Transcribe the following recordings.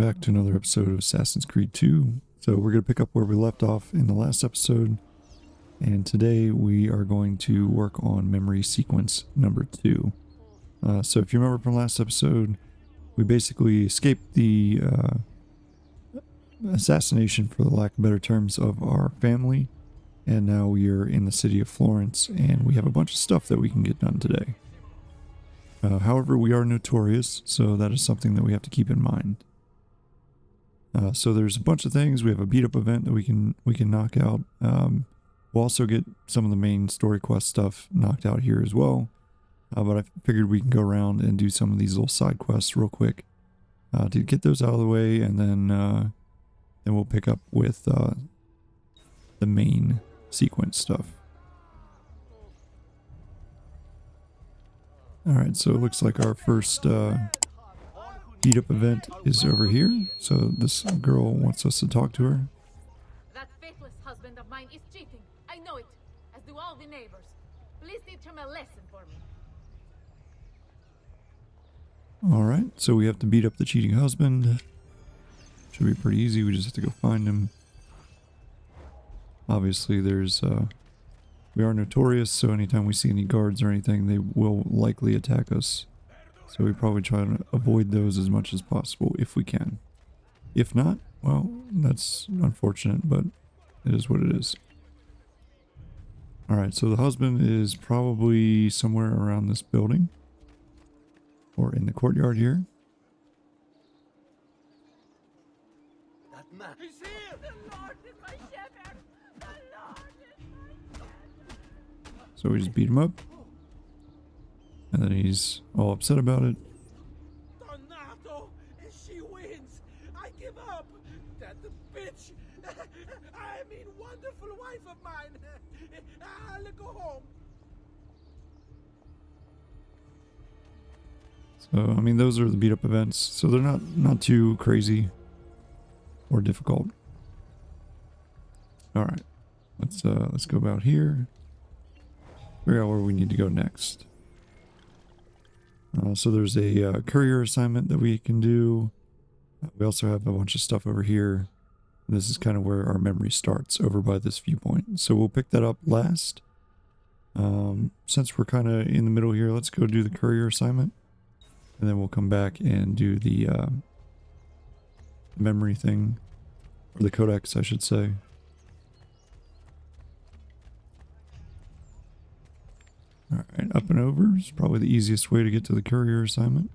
back to another episode of Assassin's Creed 2. So we're going to pick up where we left off in the last episode, and today we are going to work on memory sequence number 2. So if you remember from last episode, we basically escaped the assassination, for the lack of better terms, of our family, and now we are in the city of Florence, and we have a bunch of stuff that we can get done today. However, we are notorious, so that is something that we have to keep in mind. So there's a bunch of things. We have a beat up event that we can knock out. We'll also get some of the main story quest stuff knocked out here as well. But I figured we can go around and do some of these little side quests real quick to get those out of the way, and then we'll pick up with the main sequence stuff. Alright, so it looks like our first beat up event is over here. So this girl wants us to talk to her. That faithless husband of mine is cheating. I know it, as do all the neighbors. Please teach him a lesson for me. Alright, so we have to beat up the cheating husband. Should be pretty easy, we just have to go find him. Obviously there's we are notorious, so anytime we see any guards or anything, they will likely attack us. So we probably try to avoid those as much as possible if we can. If not, well, that's unfortunate, but it is what it is. Alright, so the husband is probably somewhere around this building, or in the courtyard here. That man. He's here! The Lord is my shepherd! The Lord is my shepherd! So we just beat him up. And then he's all upset about it. Donato! She wins! I give up! That bitch! I mean, wonderful wife of mine! I'll go home! So, I mean, those are the beat up events. So they're not too crazy or difficult. Alright. Let's go about here. Figure out where we need to go next. So there's a courier assignment that we can do. We also have a bunch of stuff over here. This is kind of where our memory starts, over by this viewpoint. So we'll pick that up last. Since we're kind of in the middle here, let's go do the courier assignment. And then we'll come back and do the memory thing. Or the codex, I should say. Alright, up and over is probably the easiest way to get to the courier assignment.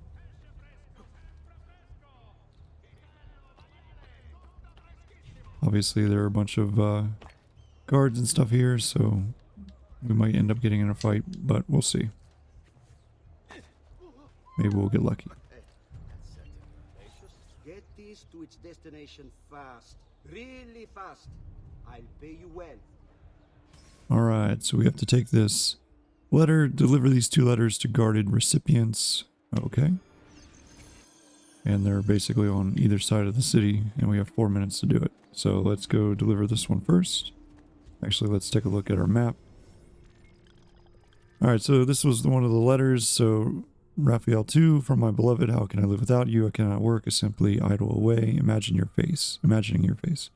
Obviously there are a bunch of guards and stuff here, so we might end up getting in a fight, but we'll see. Maybe we'll get lucky. Get this to its destination fast. Really fast. I'll pay you well. Alright, so we have to take this letter, deliver these 2 letters to guarded recipients. Okay. And they're basically on either side of the city, and we have 4 minutes to do it. So let's go deliver this one first. Actually, let's take a look at our map. Alright, so this was one of the letters. So, Raphael 2, from my beloved, how can I live without you? I cannot work, I simply idle away. Imagining your face. The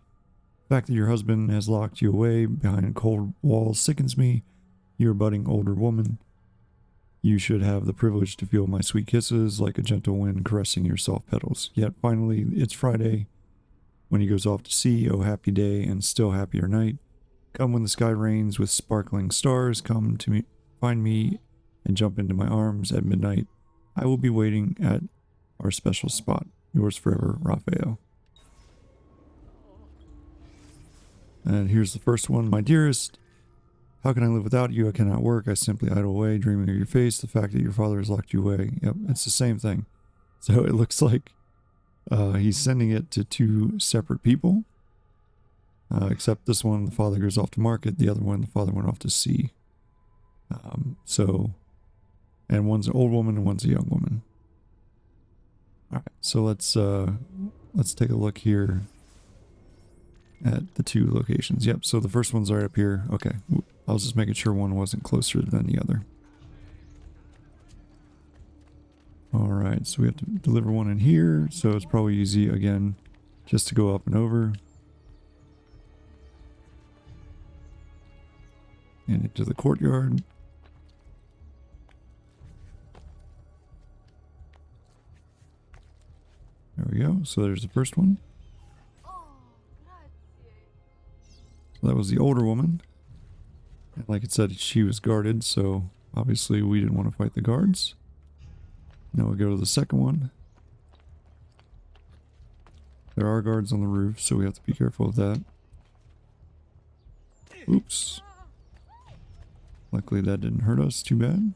fact that your husband has locked you away behind cold walls sickens me. You're a budding older woman. You should have the privilege to feel my sweet kisses like a gentle wind caressing your soft petals. Yet finally, it's Friday. When he goes off to sea, oh happy day and still happier night. Come when the sky rains with sparkling stars. Come to me, find me, and jump into my arms at midnight. I will be waiting at our special spot. Yours forever, Raphael. And here's the first one. My dearest, how can I live without you? I cannot work. I simply idle away, dreaming of your face. The fact that your father has locked you away. Yep, it's the same thing. So it looks like he's sending it to 2 separate people. Except this one, the father goes off to market. The other one, the father went off to sea. And one's an old woman and one's a young woman. Alright, so let's take a look here at the 2 locations. Yep, so the first one's right up here. Okay, I was just making sure one wasn't closer than the other. Alright, so we have to deliver one in here, so it's probably easy again just to go up and over. And into the courtyard. There we go, so there's the first one. So that was the older woman. And like it said, she was guarded, so obviously we didn't want to fight the guards. Now we go to the second one. There are guards on the roof, so we have to be careful of that. Oops. Luckily that didn't hurt us too bad.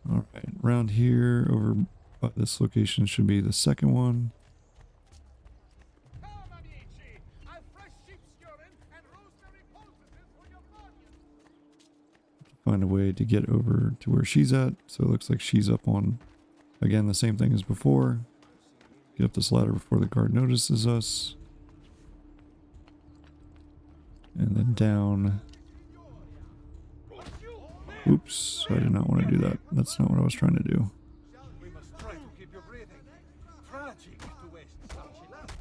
Alright, around here, over by this location should be the second one. Find a way to get over to where she's at. So it looks like she's up on, again, the same thing as before. Get up this ladder before the guard notices us. And then down. Oops, I did not want to do that. That's not what I was trying to do. We must try to keep you breathing. Tragic to waste such enough.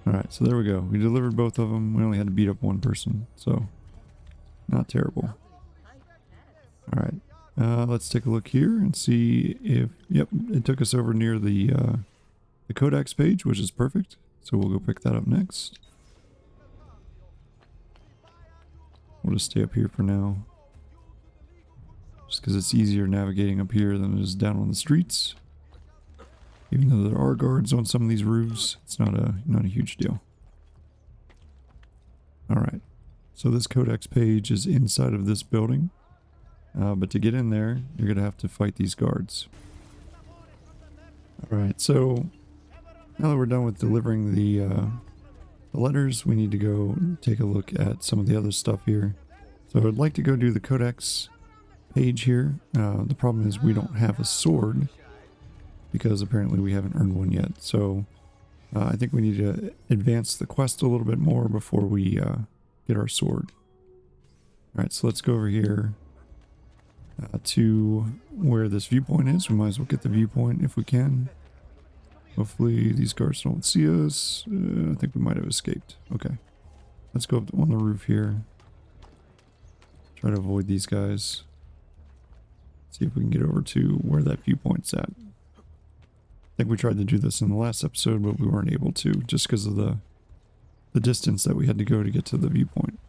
Alright, so there we go. We delivered both of them. We only had to beat up one person, so not terrible. Alright, let's take a look here and see if... Yep, it took us over near the codex page, which is perfect. So we'll go pick that up next. We'll just stay up here for now. Just because it's easier navigating up here than it is down on the streets. Even though there are guards on some of these roofs, it's not a huge deal. Alright, so this codex page is inside of this building. But to get in there, you're going to have to fight these guards. Alright, so now that we're done with delivering the letters, we need to go take a look at some of the other stuff here. So I'd like to go do the codex page here. The problem is we don't have a sword, because apparently we haven't earned one yet. So I think we need to advance the quest a little bit more before we get our sword. Alright, so let's go over here to where this viewpoint is. We might as well get the viewpoint if we can. Hopefully these guards don't see us. I think we might have escaped. Okay. Let's go up on the roof here. Try to avoid these guys. See if we can get over to where that viewpoint's at. I think we tried to do this in the last episode, but we weren't able to, just because of the distance that we had to go to get to the viewpoint.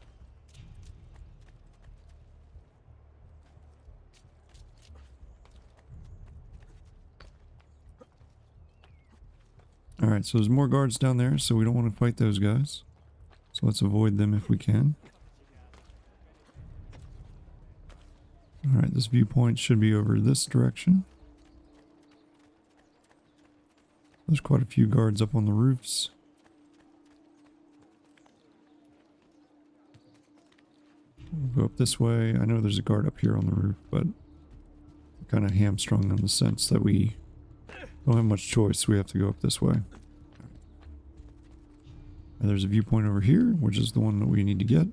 Alright, so there's more guards down there, so we don't want to fight those guys. So let's avoid them if we can. Alright, this viewpoint should be over this direction. There's quite a few guards up on the roofs. We'll go up this way. I know there's a guard up here on the roof, but we're kind of hamstrung in the sense that we don't have much choice. We have to go up this way. And there's a viewpoint over here, which is the one that we need to get.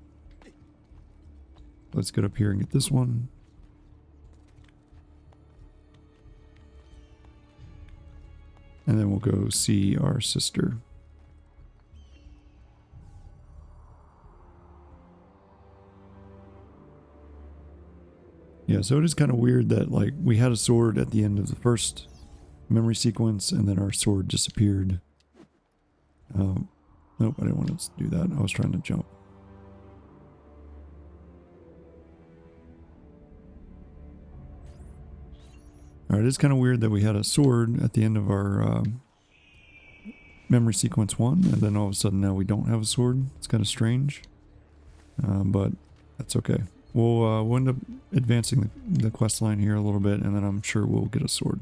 Let's get up here and get this one. And then we'll go see our sister. Yeah, so it is kind of weird that, like, we had a sword at the end of the first memory sequence, and then our sword disappeared. Nope, I didn't want to do that. I was trying to jump. Alright, it's kind of weird that we had a sword at the end of our memory sequence 1, and then all of a sudden now we don't have a sword. It's kind of strange, but that's okay. We'll end up advancing the quest line here a little bit, and then I'm sure we'll get a sword.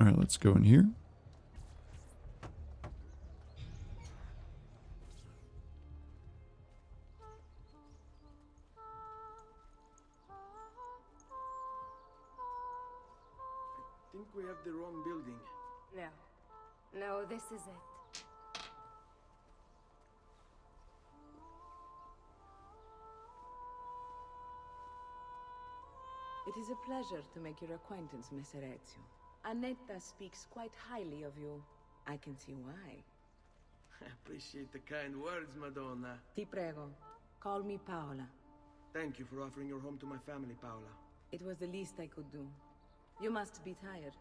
Alright, let's go in here. we have the wrong building. No. No, this is it. It is a pleasure to make your acquaintance, Messer Ezio. Annetta speaks quite highly of you. I can see why. I appreciate the kind words, Madonna. Ti prego. Call me Paola. Thank you for offering your home to my family, Paola. It was the least I could do. You must be tired.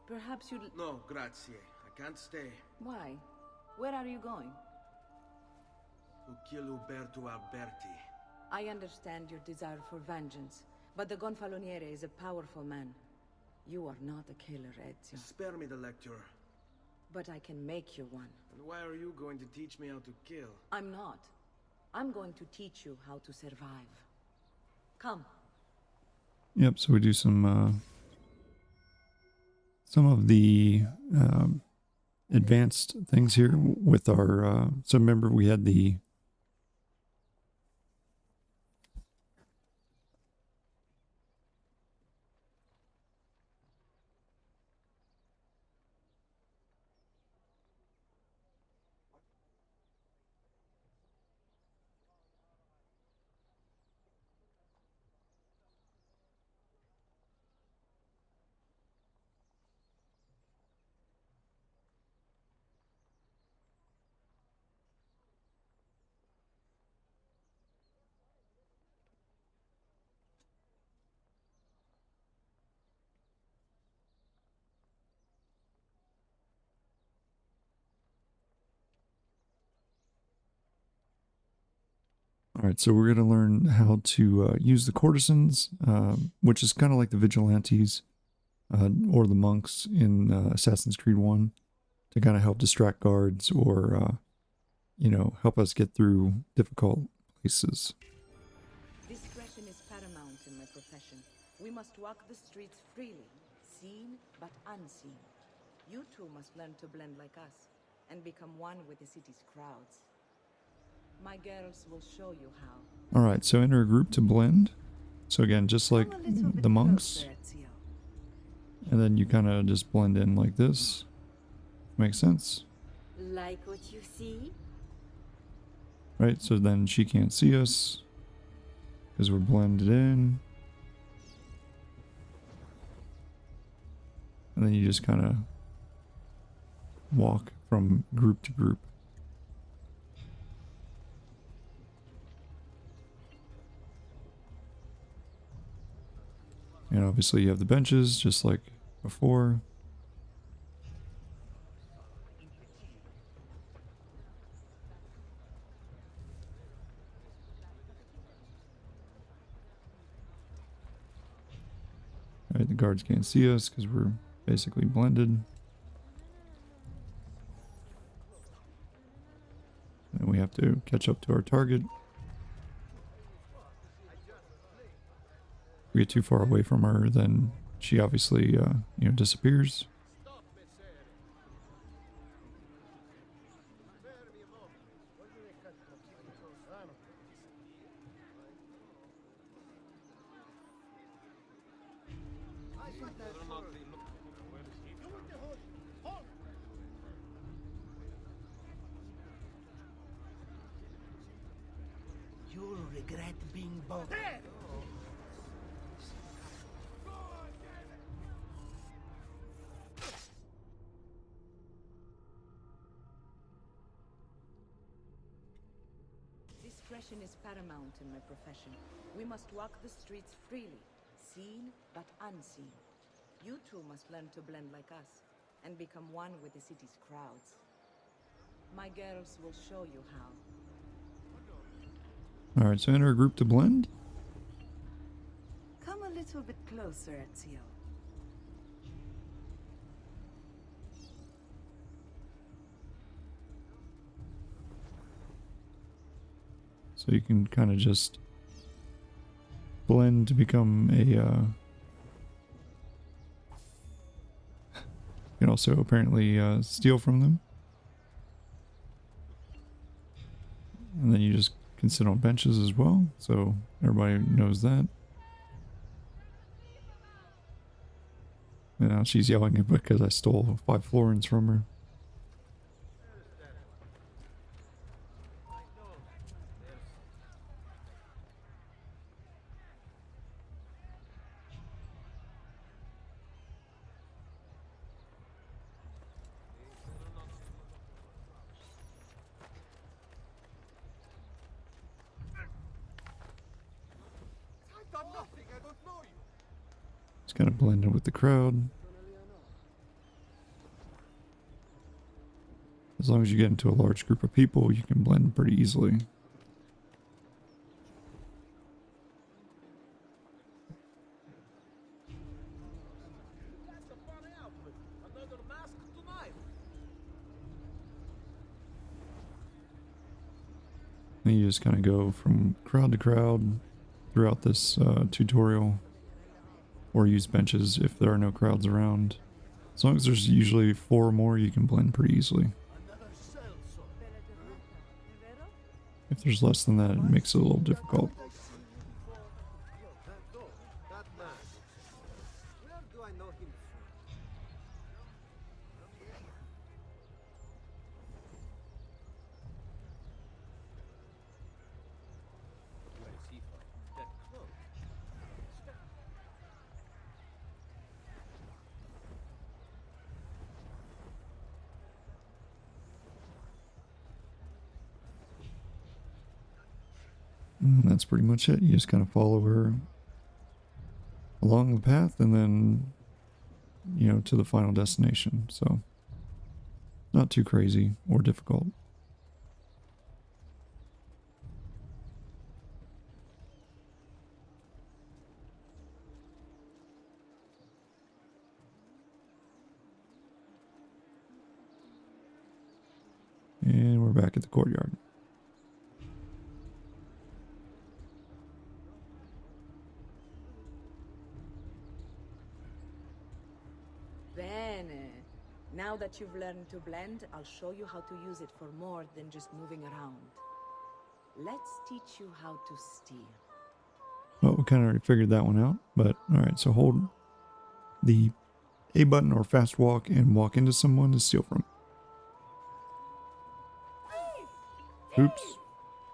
Perhaps you'd... No, grazie. I can't stay. Why? Where are you going? To kill Uberto Alberti. I understand your desire for vengeance, but the Gonfaloniere is a powerful man. You are not a killer, Ezio. Spare me the lecture. But I can make you one. And why are you going to teach me how to kill? I'm not. I'm going to teach you how to survive. Come. Yep, so we do some of the advanced things here with our, so remember we had the All right, so we're going to learn how to use the courtesans, which is kind of like the vigilantes or the monks in Assassin's Creed 1 to kind of help distract guards or, you know, help us get through difficult places. Discretion is paramount in my profession. We must walk the streets freely, seen but unseen. You too must learn to blend like us and become one with the city's crowds. My girls will show you how. All right, so enter a group to blend. So again, just like Come a little bit the monks, closer, Ezio. and then you kind of just blend in like this. Makes sense, Like what you see? right? So then she can't see us because we're blended in. And then you just kind of walk from group to group. And obviously you have the benches just like before. Alright, the guards can't see us because we're basically blended. And we have to catch up to our target. If we get too far away from her, then she obviously, you know, disappears. You'll regret being bothered. Discretion is paramount in my profession. We must walk the streets freely, seen but unseen. You too must learn to blend like us and become one with the city's crowds. My girls will show you how. Alright, so enter a group to blend. Come a little bit closer, Ezio. So you can kind of just blend to become a, you can also apparently steal from them. And then you just can sit on benches as well, so everybody knows that. And now she's yelling at me because I stole 5 florins from her. I've done nothing. I don't know you. It's kind of blended with the crowd. As long as you get into a large group of people, you can blend pretty easily. That's a funny outfit. Another mask tonight. And you just kind of go from crowd to crowd throughout this tutorial, or use benches if there are no crowds around. As long as there's usually 4 or more, you can blend pretty easily. Another celso. If there's less than that, it makes it a little difficult. I seen you before? Yo, that dog, that man. Where do I know him from? Where is he from? That cloak. And that's pretty much it. You just kind of follow her along the path and then, you know, to the final destination. So, not too crazy or difficult. And we're back at the courtyard. Bene. Now that you've learned to blend, I'll show you how to use it for more than just moving around. Let's teach you how to steal. Well, we kind of already figured that one out, but alright, so hold the A button or fast walk and walk into someone to steal from. Oops.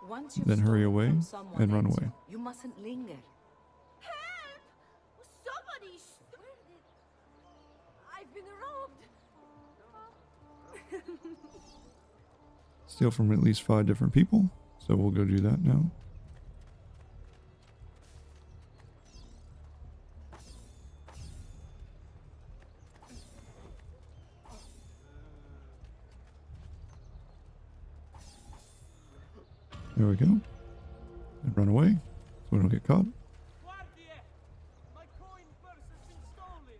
Once you've Then hurry stolen away from someone and run else, away. You mustn't linger. Help! Somebody! I've been robbed! Steal from at least 5 different people, so we'll go do that now. There we go. And run away so we don't get caught. Guardie! My coin purse has been stolen.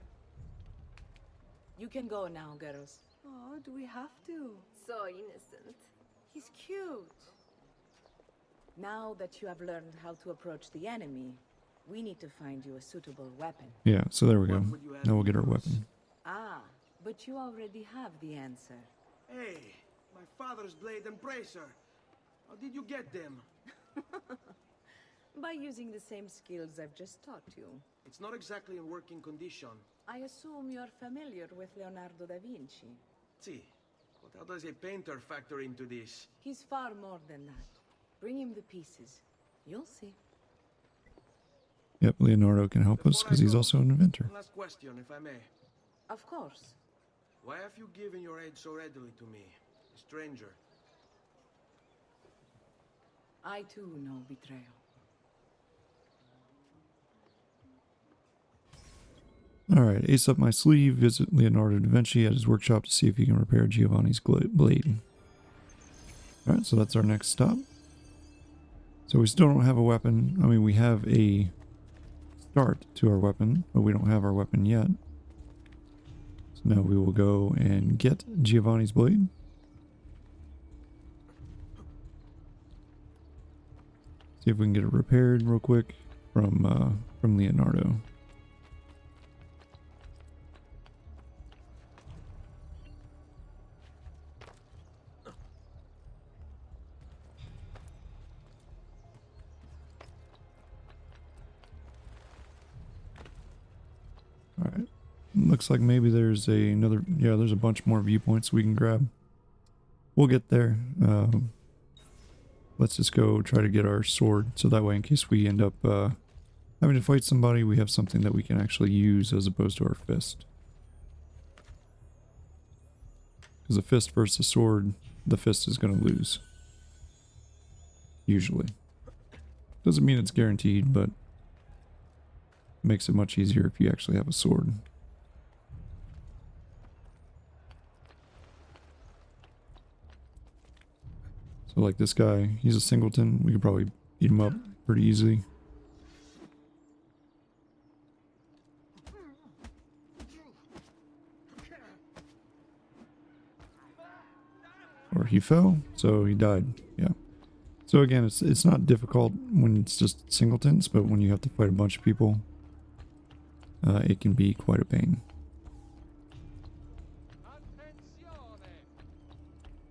You can go now, girls. Oh, do we have to? So innocent. He's cute. Now that you have learned how to approach the enemy, we need to find you a suitable weapon. Yeah, so there we go. What would you have Now we'll get our to use? weapon. Ah, but you already have the answer. Hey, my father's blade and bracer. How did you get them? By using the same skills I've just taught you. It's not exactly in working condition. I assume you're familiar with Leonardo da Vinci. See, but how does a painter factor into this? He's far more than that. Bring him the pieces. You'll see. Yep, Leonardo can help us because he's also an inventor. One last question, if I may. Of course. Why have you given your aid so readily to me, a stranger? I too know betrayal. Alright, ace up my sleeve, visit Leonardo da Vinci at his workshop to see if he can repair Giovanni's blade. Alright, so that's our next stop. So we still don't have a weapon. I mean, we have a start to our weapon, but we don't have our weapon yet. So now we will go and get Giovanni's blade. See if we can get it repaired real quick from Leonardo. Alright. looks like maybe there's another, yeah, there's a bunch more viewpoints we can grab. We'll get there. Let's just go try to get our sword, so that way in case we end up having to fight somebody, we have something that we can actually use as opposed to our fist. Because a fist versus a sword, the fist is going to lose. Usually. Doesn't mean it's guaranteed, but makes it much easier if you actually have a sword. So like this guy, he's a singleton. We could probably beat him up pretty easily. Or he fell, so he died. Yeah. So again, it's not difficult when it's just singletons, but when you have to fight a bunch of people, it can be quite a pain.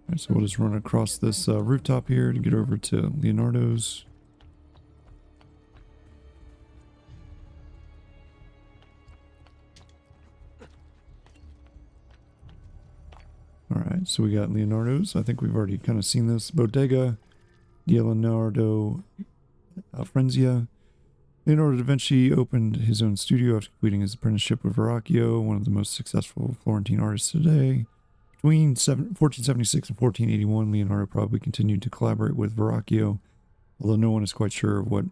Alright, so we'll just run across this rooftop here to get over to Leonardo's. Alright, so we got Leonardo's. I think we've already kind of seen this. Bodega di Leonardo Frenzia. Leonardo da Vinci opened his own studio after completing his apprenticeship with Verrocchio, one of the most successful Florentine artists today. Between 1476 and 1481, Leonardo probably continued to collaborate with Verrocchio, although no one is quite sure of what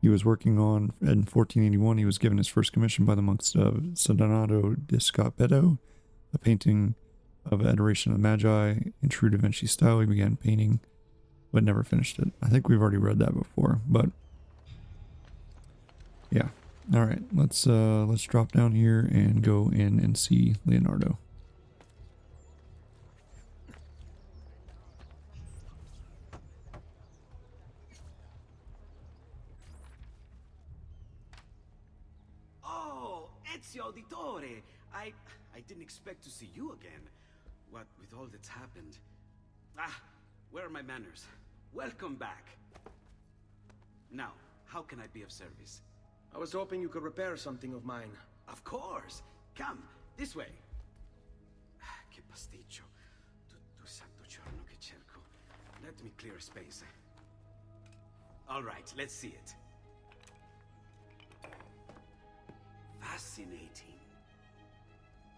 he was working on. In 1481, he was given his first commission by the monks of San Donato di Scopeto, a painting of Adoration of the Magi in true Da Vinci style. He began painting, but never finished it. I think we've already read that before, but yeah. All right, let's drop down here and go in and see Leonardo. Ezio Auditore! I didn't expect to see you again. What with all that's happened. Ah, where are my manners? Welcome back. Now, how can I be of service? I was hoping you could repair something of mine. Of course! Come, this way! Che pasticcio. Tutto santo giorno che cerco. Let me clear a space. Alright, let's see it. Fascinating.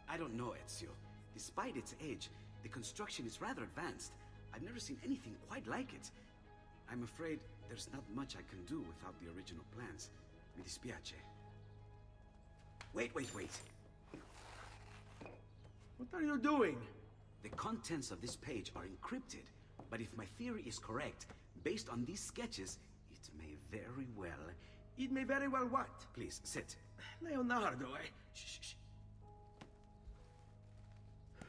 I don't know, Ezio. Despite its age, the construction is rather advanced. I've never seen anything quite like it. I'm afraid there's not much I can do without the original plans. Mi dispiace. Wait. What are you doing? The contents of this page are encrypted, but if my theory is correct, based on these sketches, it may very well... It may very well what? Please, sit. Leonardo, eh? Shh.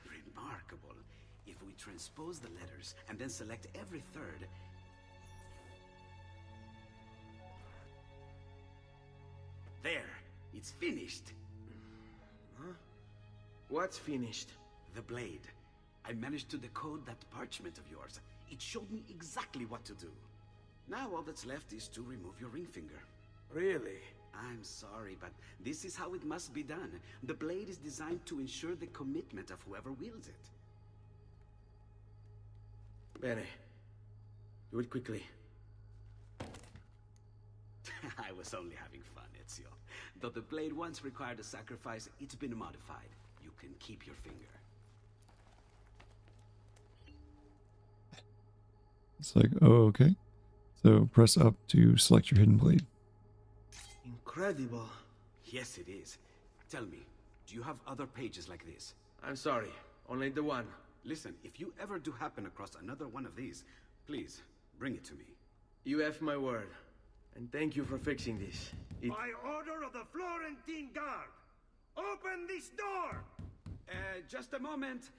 Remarkable. If we transpose the letters and then select every third... There! It's finished! Huh? What's finished? The blade. I managed to decode that parchment of yours. It showed me exactly what to do. Now all that's left is to remove your ring finger. Really? I'm sorry, but this is how it must be done. The blade is designed to ensure the commitment of whoever wields it. Bene. Do it quickly. I was only having fun, Ezio. Though the blade once required a sacrifice, it's been modified. You can keep your finger. It's like, oh, okay. So press up to select your hidden blade. Incredible. Yes, it is. Tell me, do you have other pages like this? I'm sorry. Only the one. Listen, if you ever do happen across another one of these, please, bring it to me. You have my word. And thank you for fixing this. By order of the Florentine Guard! Open this door! Just a moment.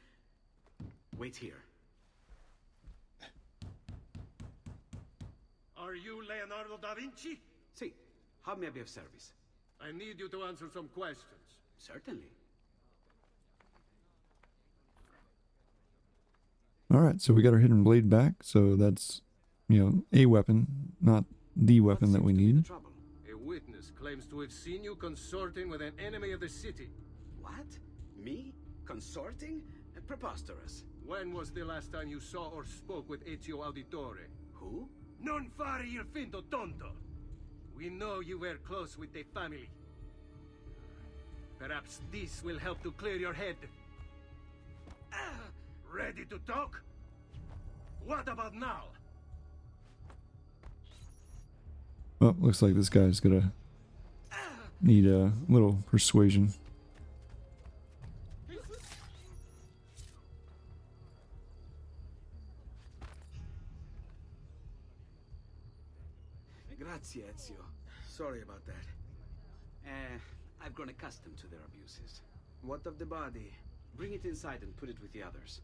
Wait here. Are you Leonardo da Vinci? See, how may I be of service? I need you to answer some questions. Certainly. Alright, so we got our hidden blade back, so that's, a weapon, not the weapon that we need. A witness claims to have seen you consorting with an enemy of the city. What? Me? Consorting? Preposterous. When was the last time you saw or spoke with Ezio Auditore? Who? Non fare il finto tonto! We know you were close with the family. Perhaps this will help to clear your head. Ready to talk? What about now? Well, looks like this guy's gonna need a little persuasion. Grazie, Ezio. Sorry about that. I've grown accustomed to their abuses. What of the body? Bring it inside and put it with the others.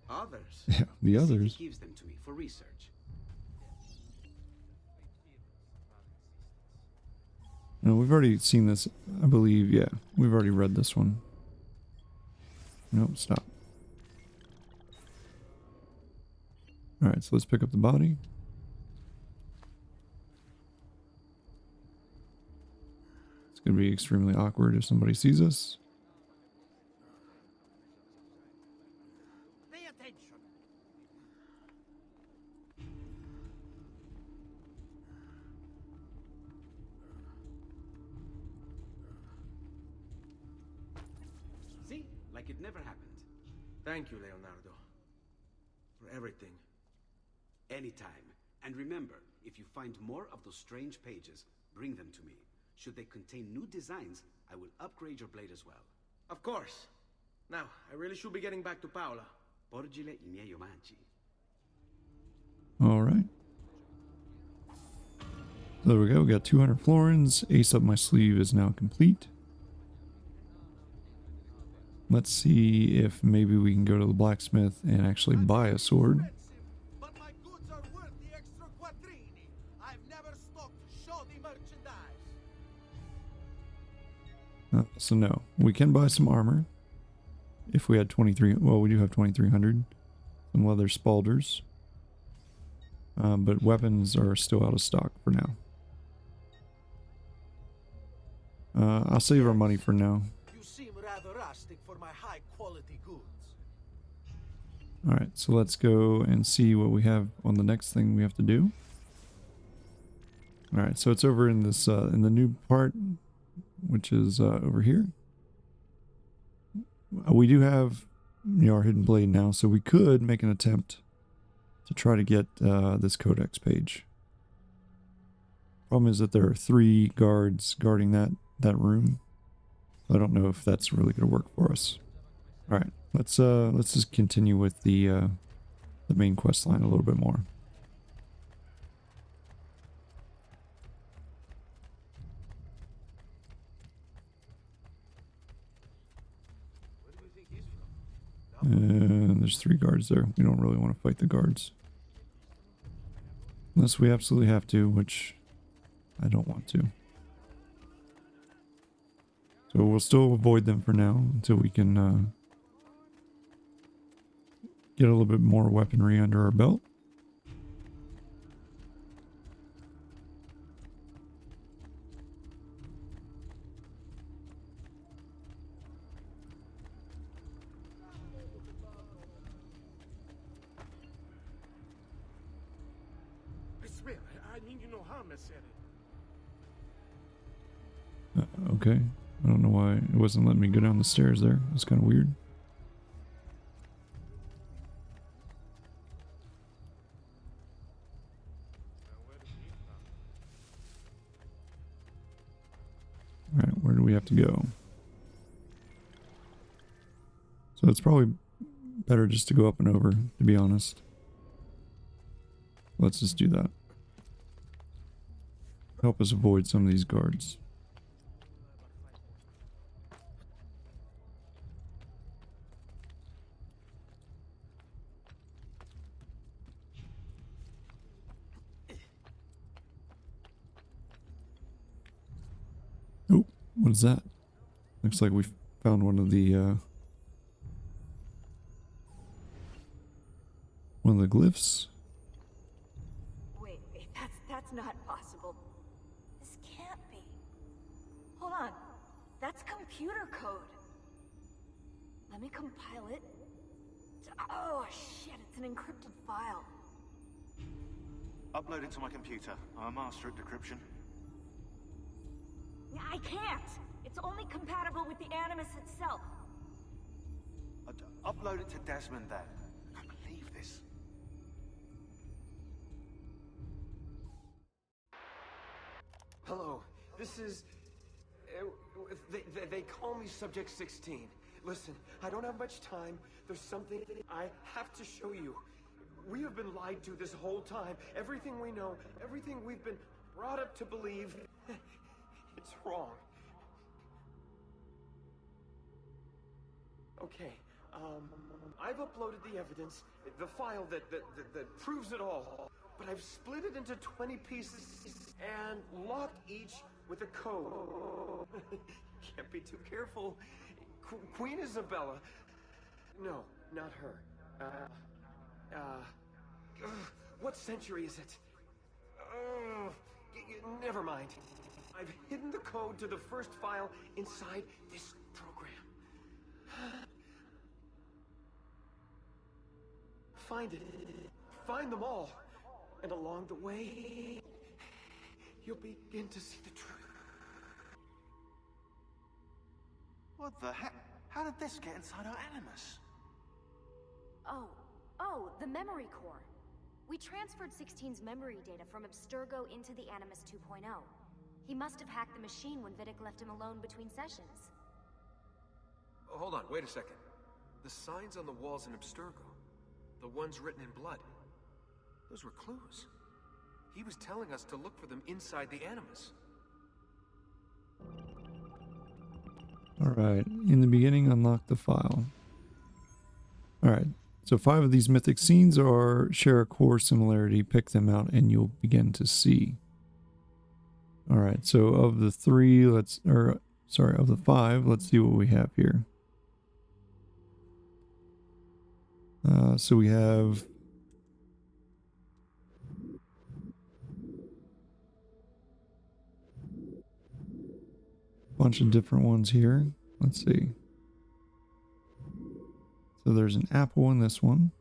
Others? Yeah, the others. City gives them to me for research. No, we've already seen this, I believe. Yeah, we've already read this one. Nope, stop. Alright, so let's pick up the body. It's going to be extremely awkward if somebody sees us. Pay attention. See? Like it never happened. Thank you, Leonardo. For everything. Anytime. And remember, if you find more of those strange pages, bring them to me. Should they contain new designs, I will upgrade your blade as well. Of course. Now, I really should be getting back to Paola. Porgile I miei omaggi. Alright. There we go, we got 200 florins. Ace up my sleeve is now complete. Let's see if maybe we can go to the blacksmith and actually buy a sword. But my goods are worth the extra quattrini. I've never stopped shoddy merchandise. So no, we can buy some armor. If we had 23, well, we do have 2,300. Some leather spalders. But weapons are still out of stock for now. I'll save our money for now. You seem rather rustic for my high quality goods. Alright, so let's go and see what we have on the next thing we have to do. Alright, so it's over in this, in the new part, which is over here. We do have, you know, our hidden blade now, so we could make an attempt to try to get this codex page. Problem is that there are 3 guards guarding that room. I don't know if that's really going to work for us. All right, let's just continue with the main quest line a little bit more. And there's 3 guards there. We don't really want to fight the guards. Unless we absolutely have to, which I don't want to. So we'll still avoid them for now until we can get a little bit more weaponry under our belt. I swear, I mean you no harm, Messer. Okay. I don't know why it wasn't letting me go down the stairs there. It's kind of weird. Alright, where do we have to go? So it's probably better just to go up and over, to be honest. Let's just do that. Help us avoid some of these guards. Oh, what is that? Looks like we found one of the glyphs. Wait, that's not possible. This can't be. Hold on. That's computer code. Let me compile it. Oh, shit, it's an encrypted file. Upload it to my computer. I'm a master at decryption. I can't! It's only compatible with the Animus itself. Upload it to Desmond then. I can't believe this. Hello, this is... They call me Subject 16. Listen, I don't have much time. There's something I have to show you. We have been lied to this whole time. Everything we know, everything we've been brought up to believe, it's wrong. Okay, I've uploaded the evidence, the file that proves it all. But I've split it into 20 pieces and locked each with a code. Can't be too careful. Queen Isabella. No, not her. What century is it? Never mind. I've hidden the code to the first file inside this program. Find it. Find them all. And along the way, you'll begin to see the truth. What the heck? How did this get inside our Animus? Oh, the memory core. We transferred 16's memory data from Abstergo into the Animus 2.0. He must have hacked the machine when Vidic left him alone between sessions. Oh, hold on, wait a second. The signs on the walls in Abstergo, the ones written in blood, those were clues. He was telling us to look for them inside the Animus. Alright, in the beginning, unlock the file. Alright, so 5 of these mythic scenes share a core similarity. Pick them out and you'll begin to see. Alright, so of the 5, let's see what we have here. So we have a bunch of different ones here. Let's see. So there's an apple in this one.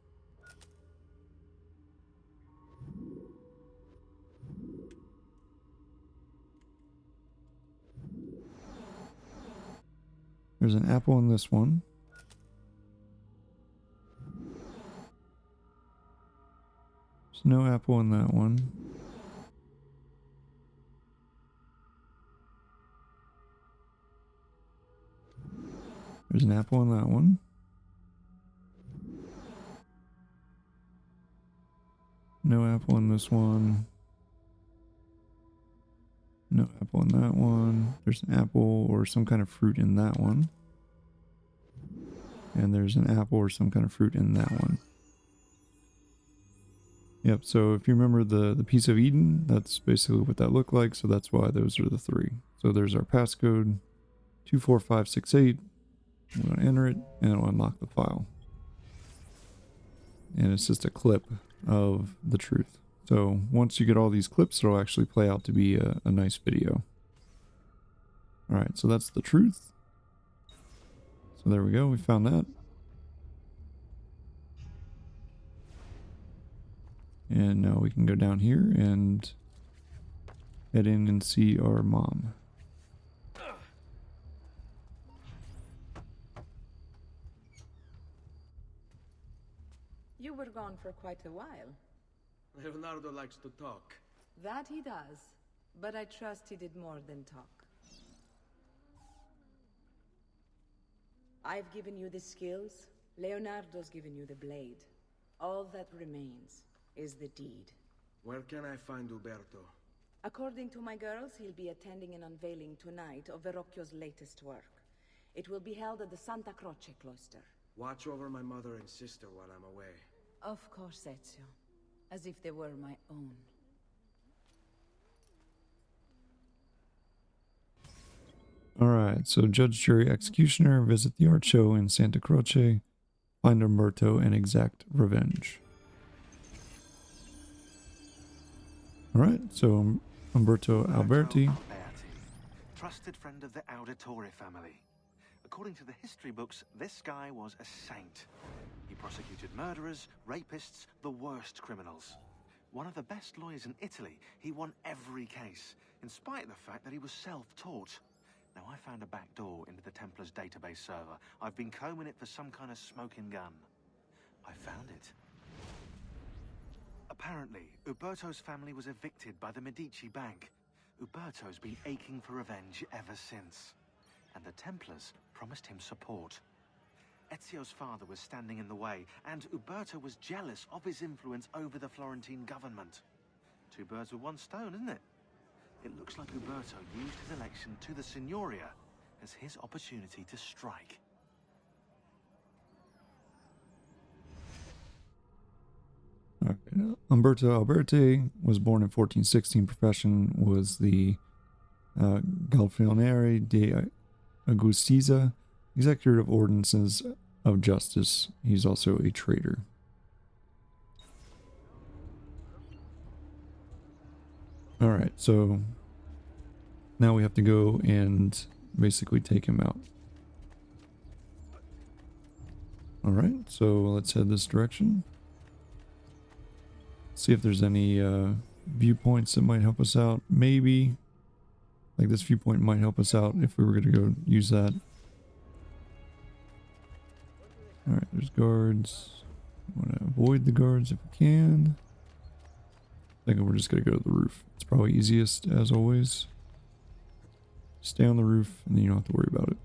There's an apple in this one. There's no apple in that one. There's an apple in that one. No apple in this one. No apple in that one. There's an apple or some kind of fruit in that one. And there's an apple or some kind of fruit in that one. Yep, so if you remember the piece of Eden, that's basically what that looked like, so that's why those are the 3. So there's our passcode, 24568. I'm going to enter it, and it'll unlock the file. And it's just a clip of the truth. So once you get all these clips, it'll actually play out to be a nice video. Alright, so that's the truth. So there we go, we found that. And now we can go down here and head in and see our mom. You were gone for quite a while. Leonardo likes to talk. That he does, but I trust he did more than talk. I've given you the skills, Leonardo's given you the blade. All that remains is the deed. Where can I find Uberto? According to my girls, he'll be attending an unveiling tonight of Verrocchio's latest work. It will be held at the Santa Croce cloister. Watch over my mother and sister while I'm away. Of course, Ezio. As if they were my own. Alright, so Judge, Jury, Executioner, visit the art show in Santa Croce, find Umberto, and exact revenge. Alright, so Umberto Alberti. Trusted friend of the Auditore family. According to the history books, this guy was a saint. He prosecuted murderers, rapists, the worst criminals. One of the best lawyers in Italy, he won every case, in spite of the fact that he was self-taught. Now, I found a back door into the Templars' database server. I've been combing it for some kind of smoking gun. I found it. Apparently, Uberto's family was evicted by the Medici Bank. Uberto's been aching for revenge ever since. And the Templars promised him support. Ezio's father was standing in the way, and Uberto was jealous of his influence over the Florentine government. Two birds with one stone, isn't it? It looks like Uberto used his election to the Signoria as his opportunity to strike. Umberto Alberti was born in 1416. Profession was the Galfionere de Agustiza, executor of ordinances of justice. He's also a traitor. Alright, so now we have to go and basically take him out. Alright, so let's head this direction. See if there's any viewpoints that might help us out. Maybe. Like this viewpoint might help us out if we were going to go use that. Alright, there's guards. I want to avoid the guards if we can. I think we're just going to go to the roof. It's probably easiest, as always. Stay on the roof, and then you don't have to worry about it.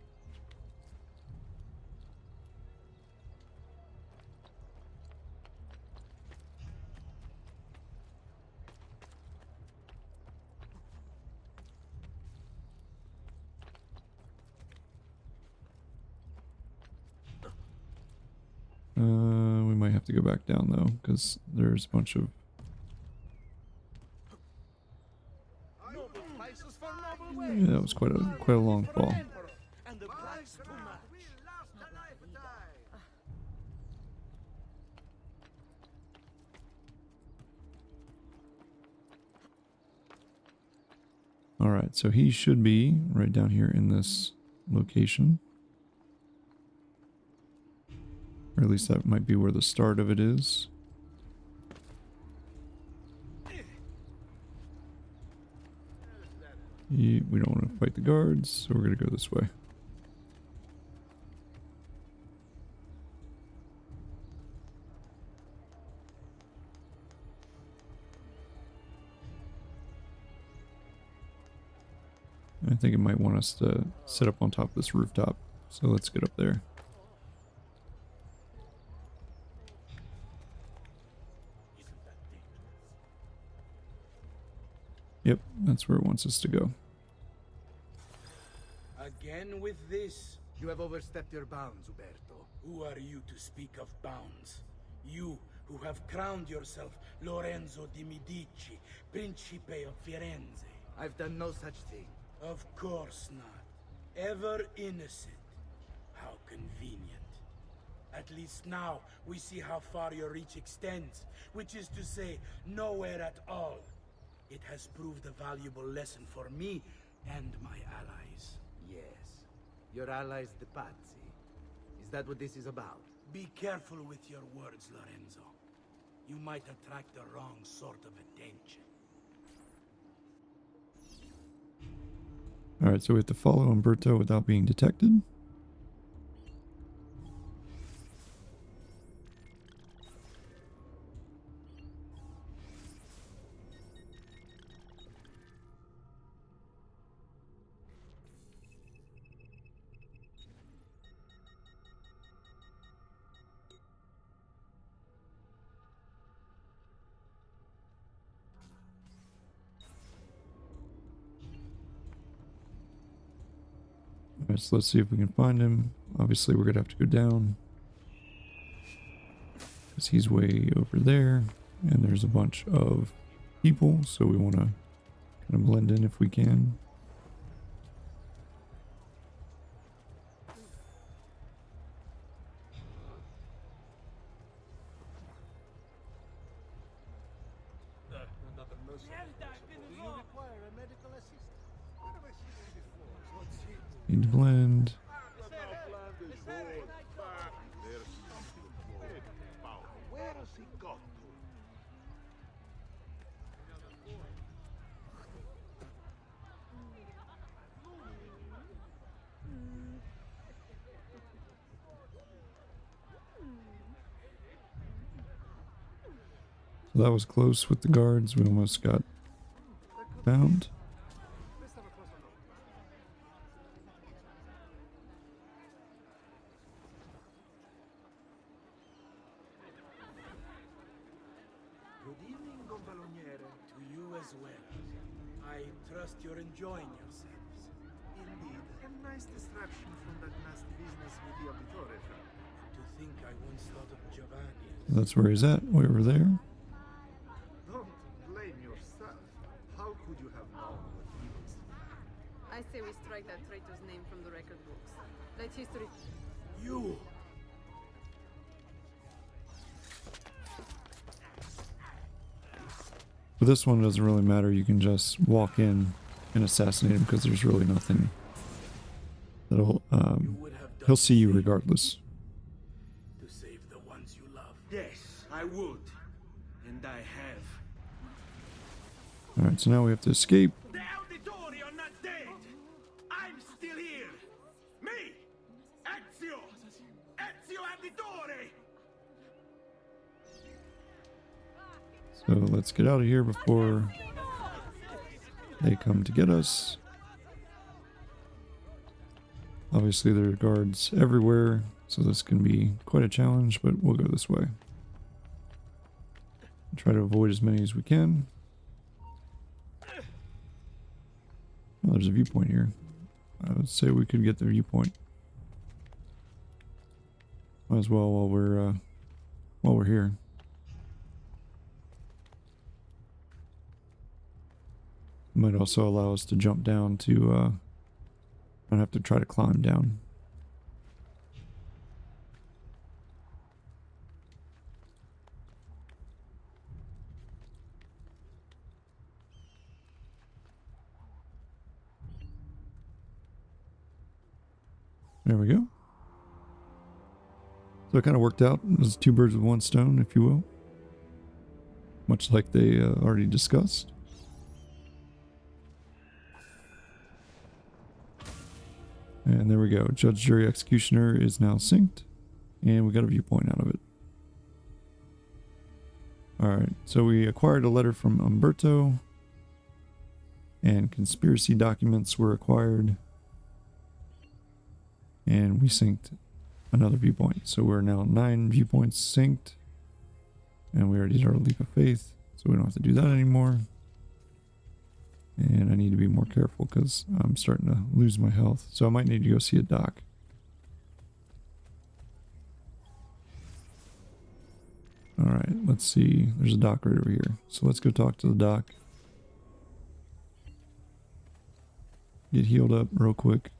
We might have to go back down though, because there's a bunch of... Yeah, that was quite a long fall. Alright, so he should be right down here in this location. Or at least that might be where the start of it is. We don't want to fight the guards, so we're going to go this way. I think it might want us to sit up on top of this rooftop, so let's get up there. Yep, that's where it wants us to go. Again with this? You have overstepped your bounds, Uberto. Who are you to speak of bounds? You who have crowned yourself Lorenzo di Medici, Principe of Firenze. I've done no such thing. Of course not. Ever innocent. How convenient. At least now we see how far your reach extends, which is to say, nowhere at all. It has proved a valuable lesson for me and my allies. Yes. Your allies, the Pazzi. Is that what this is about? Be careful with your words, Lorenzo. You might attract the wrong sort of attention. Alright, so we have to follow Umberto without being detected. Alright, so let's see if we can find him. Obviously, we're going to have to go down, because he's way over there, and there's a bunch of people, so we want to kind of blend in if we can. Need to blend. So that was close with the guards. We almost got found. Good evening, Gonfaloniere. To you as well. I trust you're enjoying yourselves. Indeed, a nice distraction from that nasty business with the Auditore firm. To think I once thought of Giovanni. That's where he's at, way over there. Don't blame yourself. How could you have known what he was? I say we strike that traitor's name from the record books. Let history... You! But this one doesn't really matter. You can just walk in and assassinate him because there's really nothing that'll he'll see you regardless. To save the ones you love. Yes, I would. And I have. Alright, so now we have to escape. The Auditori are not dead! I'm still here! Me! Ezio! Ezio Auditore! So let's get out of here before they come to get us. Obviously there are guards everywhere, so this can be quite a challenge, but we'll go this way. Try to avoid as many as we can. Well, there's a viewpoint here. I would say we could get the viewpoint. Might as well while we're here. Might also allow us to jump down to not have to try to climb down. There we go. So it kind of worked out. It was two birds with one stone, if you will. Much like they already discussed. And there we go. Judge, Jury, Executioner is now synced. And we got a viewpoint out of it. Alright, so we acquired a letter from Umberto. And conspiracy documents were acquired. And we synced another viewpoint. So we're now 9 viewpoints synced. And we already did our leap of faith. So we don't have to do that anymore. And I need to be more careful because I'm starting to lose my health. So I might need to go see a doc. Alright, let's see. There's a doc right over here. So let's go talk to the doc. Get healed up real quick.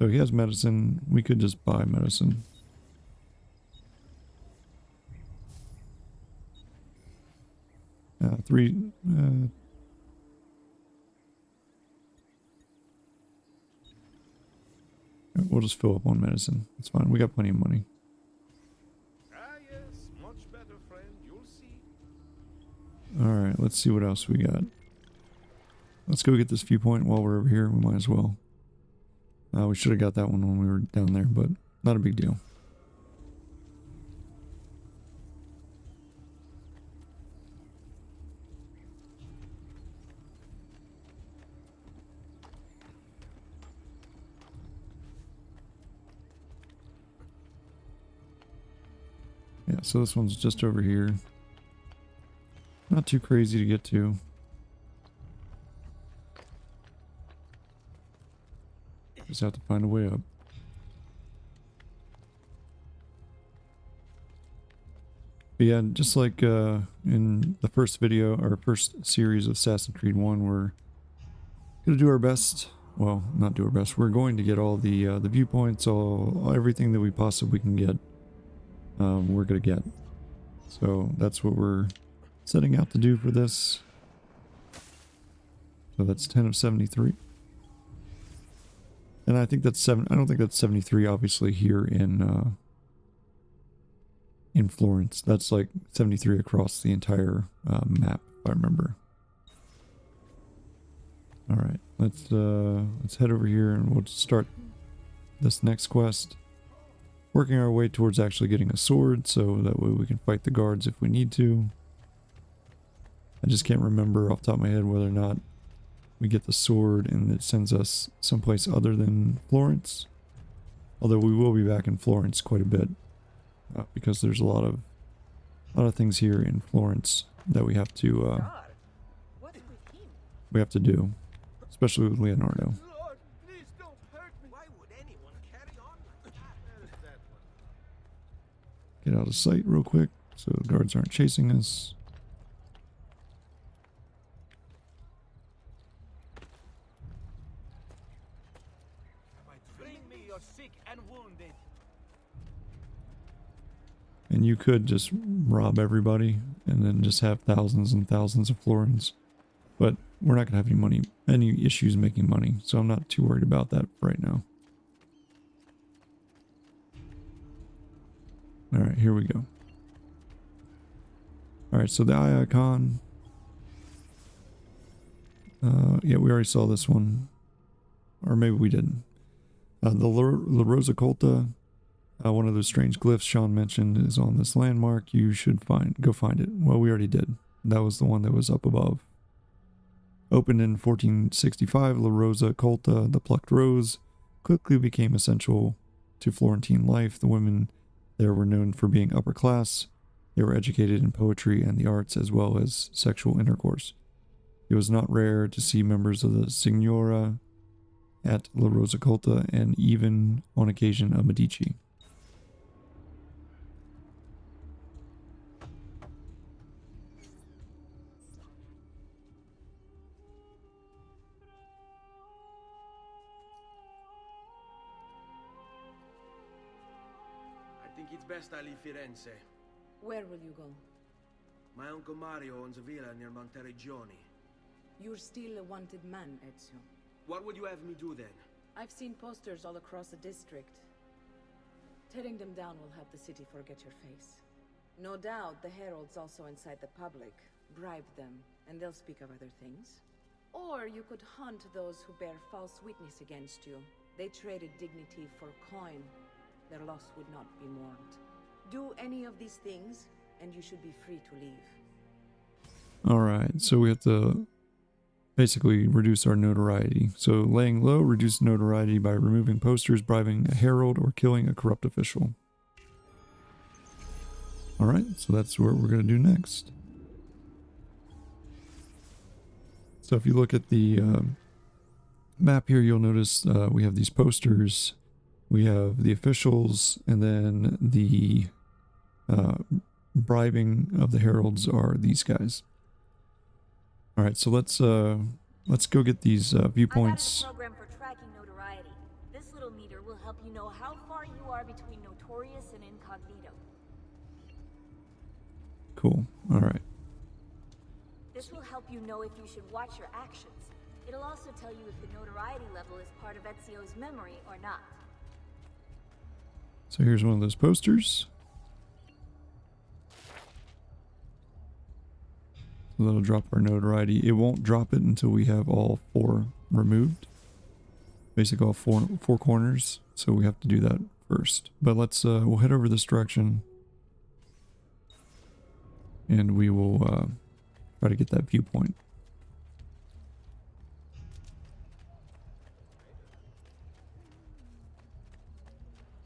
So he has medicine. We could just buy medicine. We'll just fill up on medicine. It's fine. We got plenty of money. Yes, much better, friend. You'll see. Alright, let's see what else we got. Let's go get this viewpoint while we're over here. We might as well. We should have got that one when we were down there, but not a big deal. Yeah, so this one's just over here. Not too crazy to get to. Just have to find a way up. But yeah, just like in the first video, our first series of Assassin's Creed 1, we're going to do our best. Well, not do our best. We're going to get all the viewpoints, everything that we possibly can get. We're going to get. So that's what we're setting out to do for this. So that's 10 of 73. And I think that's 7. I don't think that's 73. Obviously, here in Florence, that's like 73 across the entire map, if I remember. All right, let's head over here and we'll start this next quest. Working our way towards actually getting a sword, so that way we can fight the guards if we need to. I just can't remember off the top of my head whether or not we get the sword and it sends us someplace other than Florence. Although we will be back in Florence quite a bit, because there's a lot of things here in Florence that we have to do, especially with Leonardo. Lord, please don't hurt me. Why would anyone carry on like that? There's that one. Get out of sight real quick so the guards aren't chasing us. Bring me your sick and wounded. And you could just rob everybody and then just have thousands and thousands of florins. But we're not going to have any issues making money, so I'm not too worried about that right now. Alright, here we go. Alright, so the eye icon. Yeah, we already saw this one. Or maybe we didn't. The La Rosa Colta, one of those strange glyphs Sean mentioned, is on this landmark. You should go find it. Well, we already did. That was the one that was up above. Opened in 1465, La Rosa Colta, the plucked rose, quickly became essential to Florentine life. The women there were known for being upper class. They were educated in poetry and the arts as well as sexual intercourse. It was not rare to see members of the Signora at La Rosa Colta and even on occasion a Medici. I think it's best I leave Firenze. Where will you go? My uncle Mario owns a villa near Monteregione. You're still a wanted man, Ezio. What would you have me do then? I've seen posters all across the district. Tearing them down will help the city forget your face. No doubt the heralds also incite the public. Bribe them, and they'll speak of other things. Or you could hunt those who bear false witness against you. They traded dignity for coin. Their loss would not be mourned. Do any of these things, and you should be free to leave. Alright, so we have to basically reduce our notoriety. So laying low, reduce notoriety by removing posters, bribing a herald, or killing a corrupt official. Alright, so that's what we're going to do next. So if you look at the map here, you'll notice we have these posters. We have the officials, and then the bribing of the heralds are these guys. All right, so let's go get these viewpoints. I got a program for tracking notoriety. This little meter will help you know how far you are between notorious and incognito. Cool. All right. This will help you know if you should watch your actions. It'll also tell you if the notoriety level is part of Ezio's memory or not. So here's one of those posters. So that'll drop our notoriety. It won't drop it until we have all 4 removed. Basically all four corners. So we have to do that first. But let's we'll head over this direction. And we will try to get that viewpoint.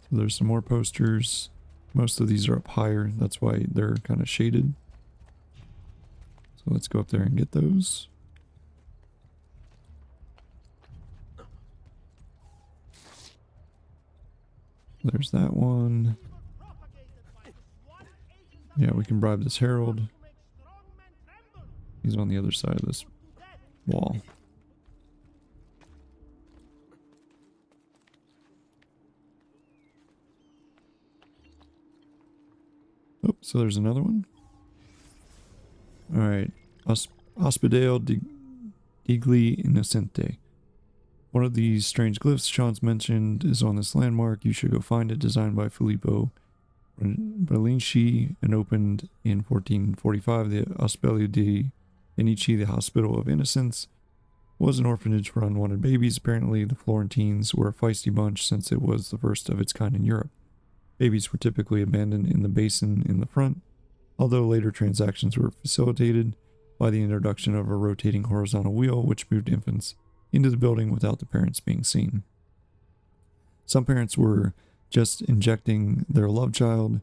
So there's some more posters. Most of these are up higher. That's why they're kind of shaded. So let's go up there and get those. There's that one. Yeah, we can bribe this herald. He's on the other side of this wall. Oh, so there's another one. Alright. Ospedale Digli Innocente. One of these strange glyphs Sean's mentioned is on this landmark. You should go find it. Designed by Filippo Bellinci and opened in 1445. The Ospedale di Inici, the Hospital of Innocents, was an orphanage for unwanted babies. Apparently, the Florentines were a feisty bunch since it was the first of its kind in Europe. Babies were typically abandoned in the basin in the front, although later transactions were facilitated by the introduction of a rotating horizontal wheel which moved infants into the building without the parents being seen. Some parents were just ejecting their love child,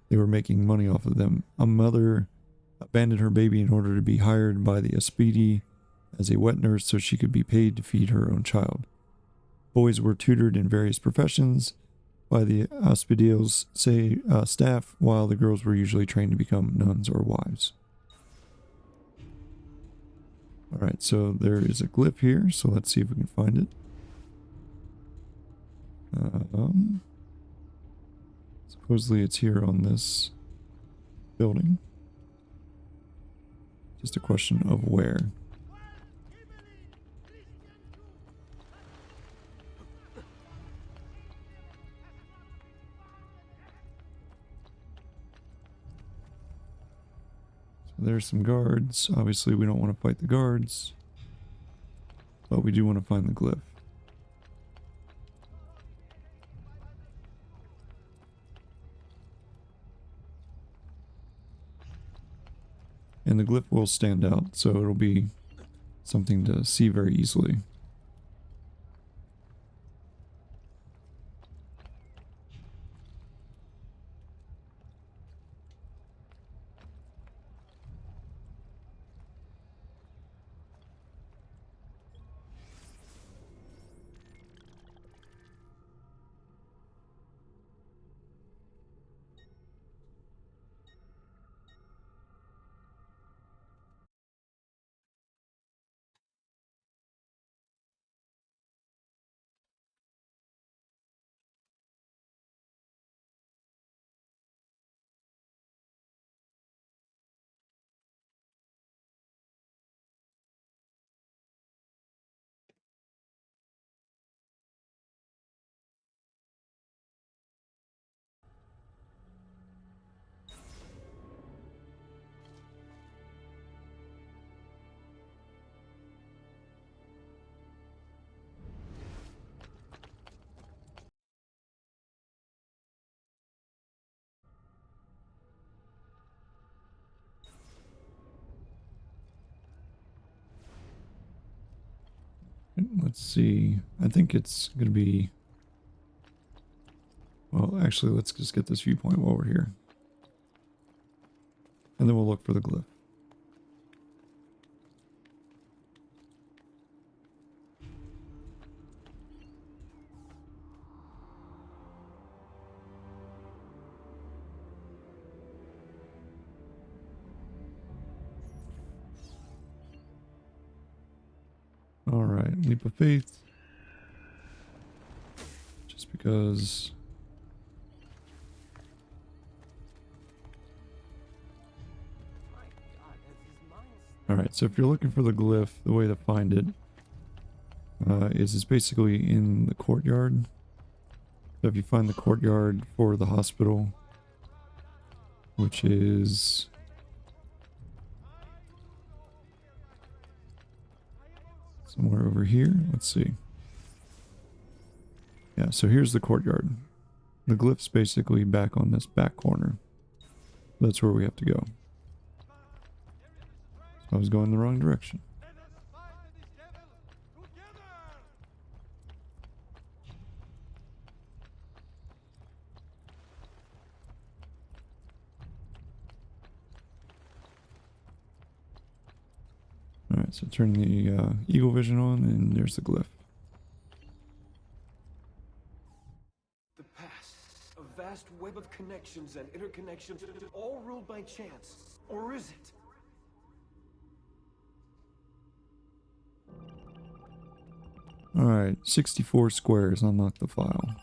they were making money off of them. A mother abandoned her baby in order to be hired by the Aspidi as a wet nurse so she could be paid to feed her own child. Boys were tutored in various professions by the Aspidio's staff, while the girls were usually trained to become nuns or wives. Alright, so there is a glyph here, so let's see if we can find it. Supposedly it's here on this building. Just a question of where. So there's some guards. Obviously we don't want to fight the guards, but we do want to find the glyph. And the glyph will stand out, so it'll be something to see very easily. Let's see. I think it's going to be... Well, actually, let's just get this viewpoint while we're here. And then we'll look for the glyph. Alright, leap of faith. Just because... Alright, so if you're looking for the glyph, the way to find it is it's basically in the courtyard. So if you find the courtyard for the hospital, which is... somewhere over here. Let's see. Yeah, so here's the courtyard. The glyph's basically back on this back corner. That's where we have to go. I was going the wrong direction. Alright, so turn the eagle vision on, and there's the glyph. The past, a vast web of connections and interconnections, all ruled by chance. Or is it? Alright, 64 squares, unlock the file.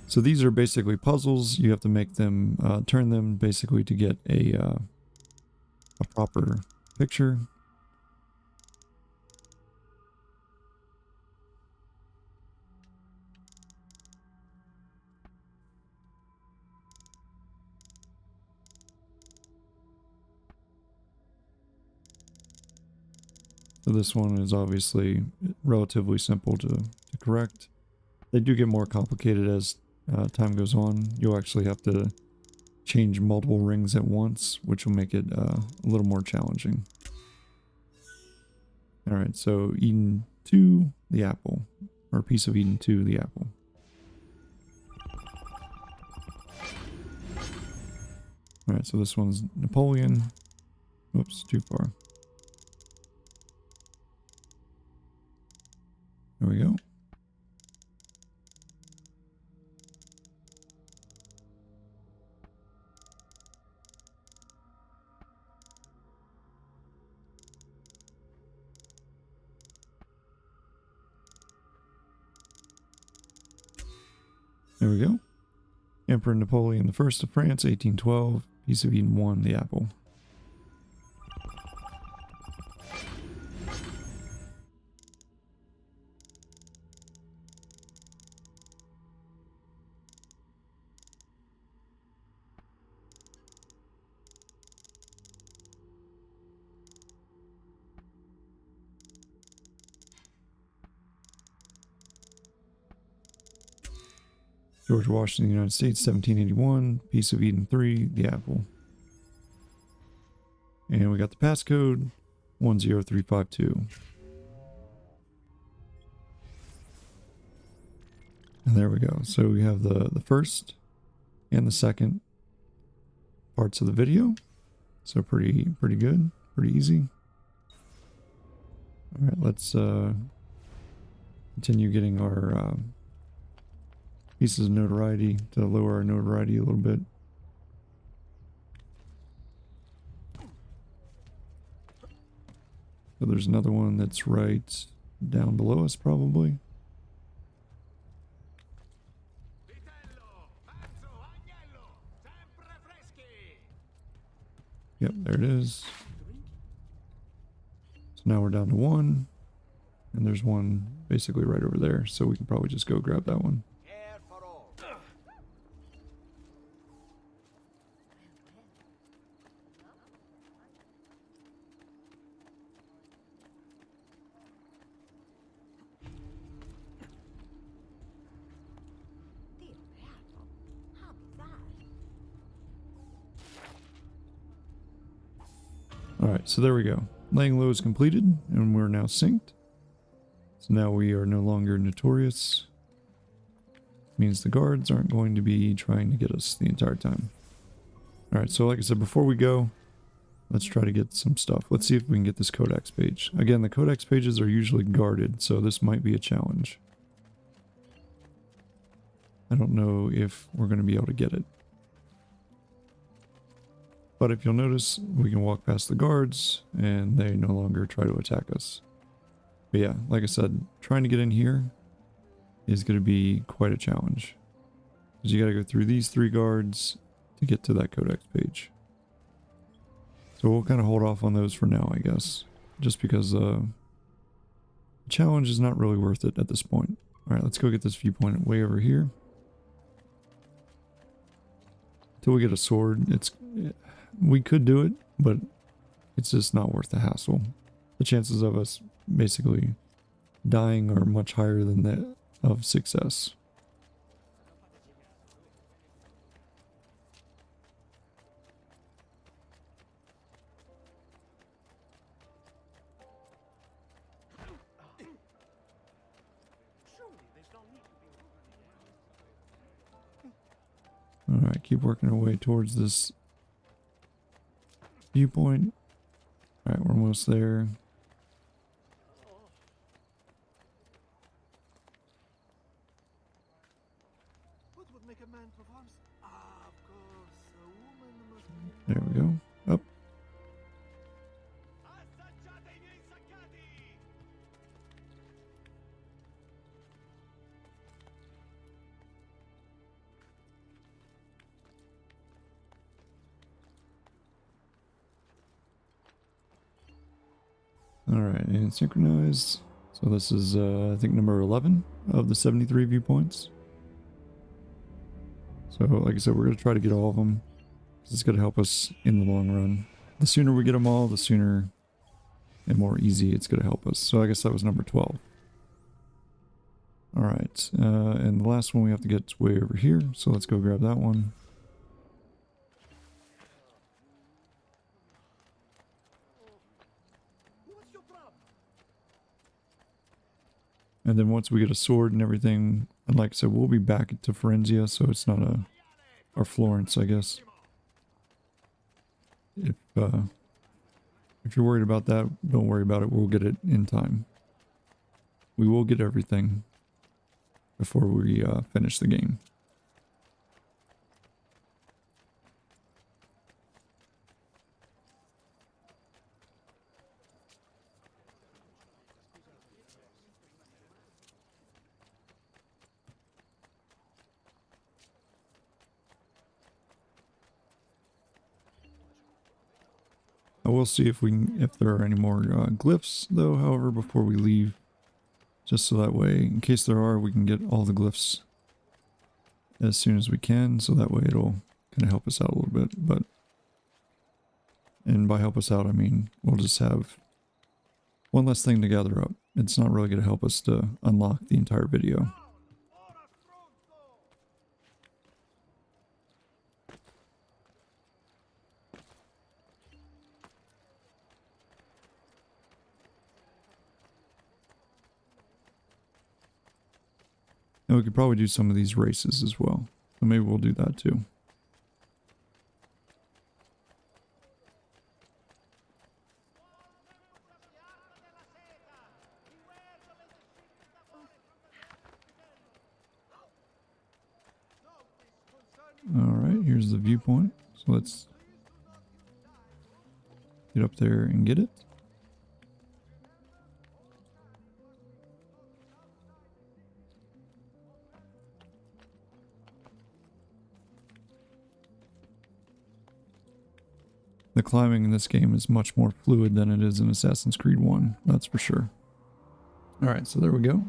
So these are basically puzzles. You have to make them, turn them basically to get a proper picture. So this one is obviously relatively simple to correct. They do get more complicated as time goes on. You'll actually have to change multiple rings at once, which will make it a little more challenging. Alright, so Eden 2, the apple. Or a piece of Eden 2, the apple. Alright, so this one's Napoleon. Whoops, too far. There we go. There we go. Emperor Napoleon I of France, 1812. Piece of Eden 1, the apple. George Washington, United States, 1781. Piece of Eden 3, the apple. And we got the passcode, 10352. And there we go. So we have the first and the second parts of the video. So pretty good, pretty easy. All right, let's continue getting our pieces of notoriety to lower our notoriety a little bit. So there's another one that's right down below us probably. Yep, there it is. So now we're down to 1. And there's one basically right over there. So we can probably just go grab that one. Alright, so there we go. Laying low is completed, and we're now synced. So now we are no longer notorious. Means the guards aren't going to be trying to get us the entire time. Alright, so like I said, before we go, let's try to get some stuff. Let's see if we can get this codex page. Again, the codex pages are usually guarded, so this might be a challenge. I don't know if we're going to be able to get it. But if you'll notice, we can walk past the guards, and they no longer try to attack us. But yeah, like I said, trying to get in here is going to be quite a challenge. Because you got to go through these 3 guards to get to that codex page. So we'll kind of hold off on those for now, I guess. Just because the challenge is not really worth it at this point. Alright, let's go get this viewpoint way over here. Until we get a sword, we could do it, but it's just not worth the hassle. The chances of us basically dying are much higher than that of success. Alright, keep working our way towards this viewpoint. Alright, we're almost there. What would make a man perform? Of course, a woman must be... There we go. Up. Alright, and synchronized. So this is, I think, number 11 of the 73 viewpoints. So, like I said, we're going to try to get all of them. It's going to help us in the long run. The sooner we get them all, the sooner and more easy it's going to help us. So I guess that was number 12. Alright, and the last one we have to get way over here, so let's go grab that one. And then once we get a sword and everything, and like I said, we'll be back to Forenzia, so it's not a... or Florence, I guess. If you're worried about that, don't worry about it. We'll get it in time. We will get everything before we finish the game. I will see if there are any more glyphs though, however, before we leave. Just so that way, in case there are, we can get all the glyphs as soon as we can, so that way it'll kind of help us out a little bit. But, and by help us out, I mean we'll just have one less thing to gather up. It's not really going to help us to unlock the entire video. And we could probably do some of these races as well. So maybe we'll do that too. Alright, here's the viewpoint. So let's get up there and get it. The climbing in this game is much more fluid than it is in Assassin's Creed 1, that's for sure. Alright, so there we go.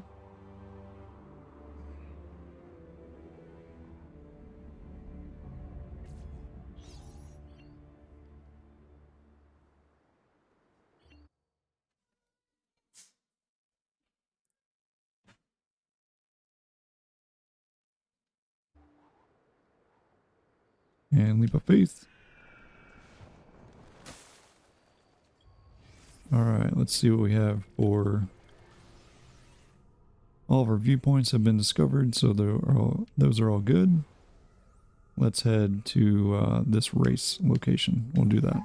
And leap of faith. Alright, let's see what we have for... All of our viewpoints have been discovered, so those are all good. Let's head to this race location. We'll do that.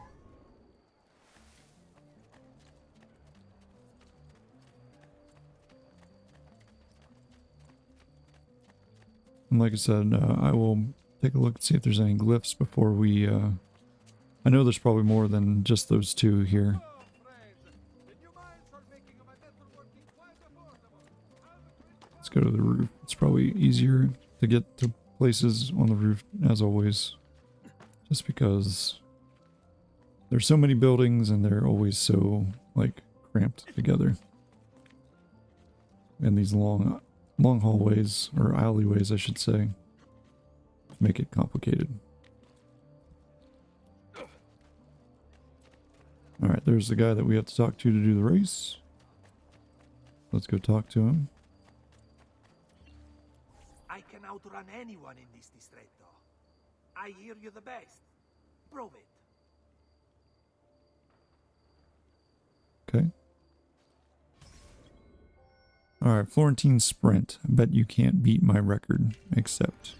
And like I said, I will take a look and see if there's any glyphs before we... I know there's probably more than just those two here. Let's go to the roof. It's probably easier to get to places on the roof, as always. Just because there's so many buildings and they're always so, like, cramped together. And these long hallways, or alleyways, I should say, make it complicated. Alright, there's the guy that we have to talk to do the race. Let's go talk to him. I can outrun anyone in this distretto. I hear you the best. Prove it. Okay. Alright, Florentine Sprint. I bet you can't beat my record, except...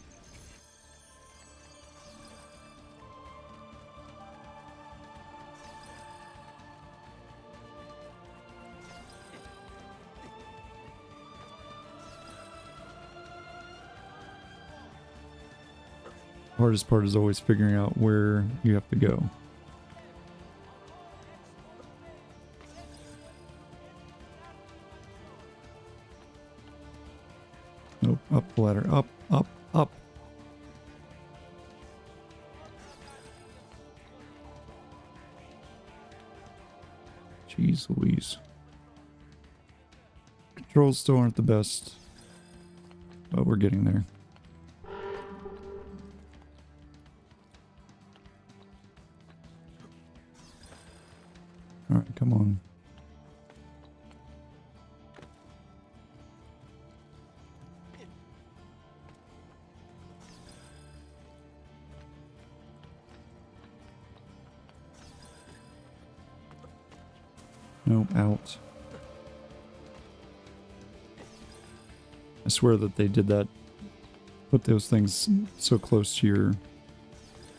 hardest part is always figuring out where you have to go. Nope, up the ladder, up, up, up. Jeez Louise. Controls still aren't the best, but we're getting there. Alright, come on. No, out. I swear that they did that. Put those things so close to your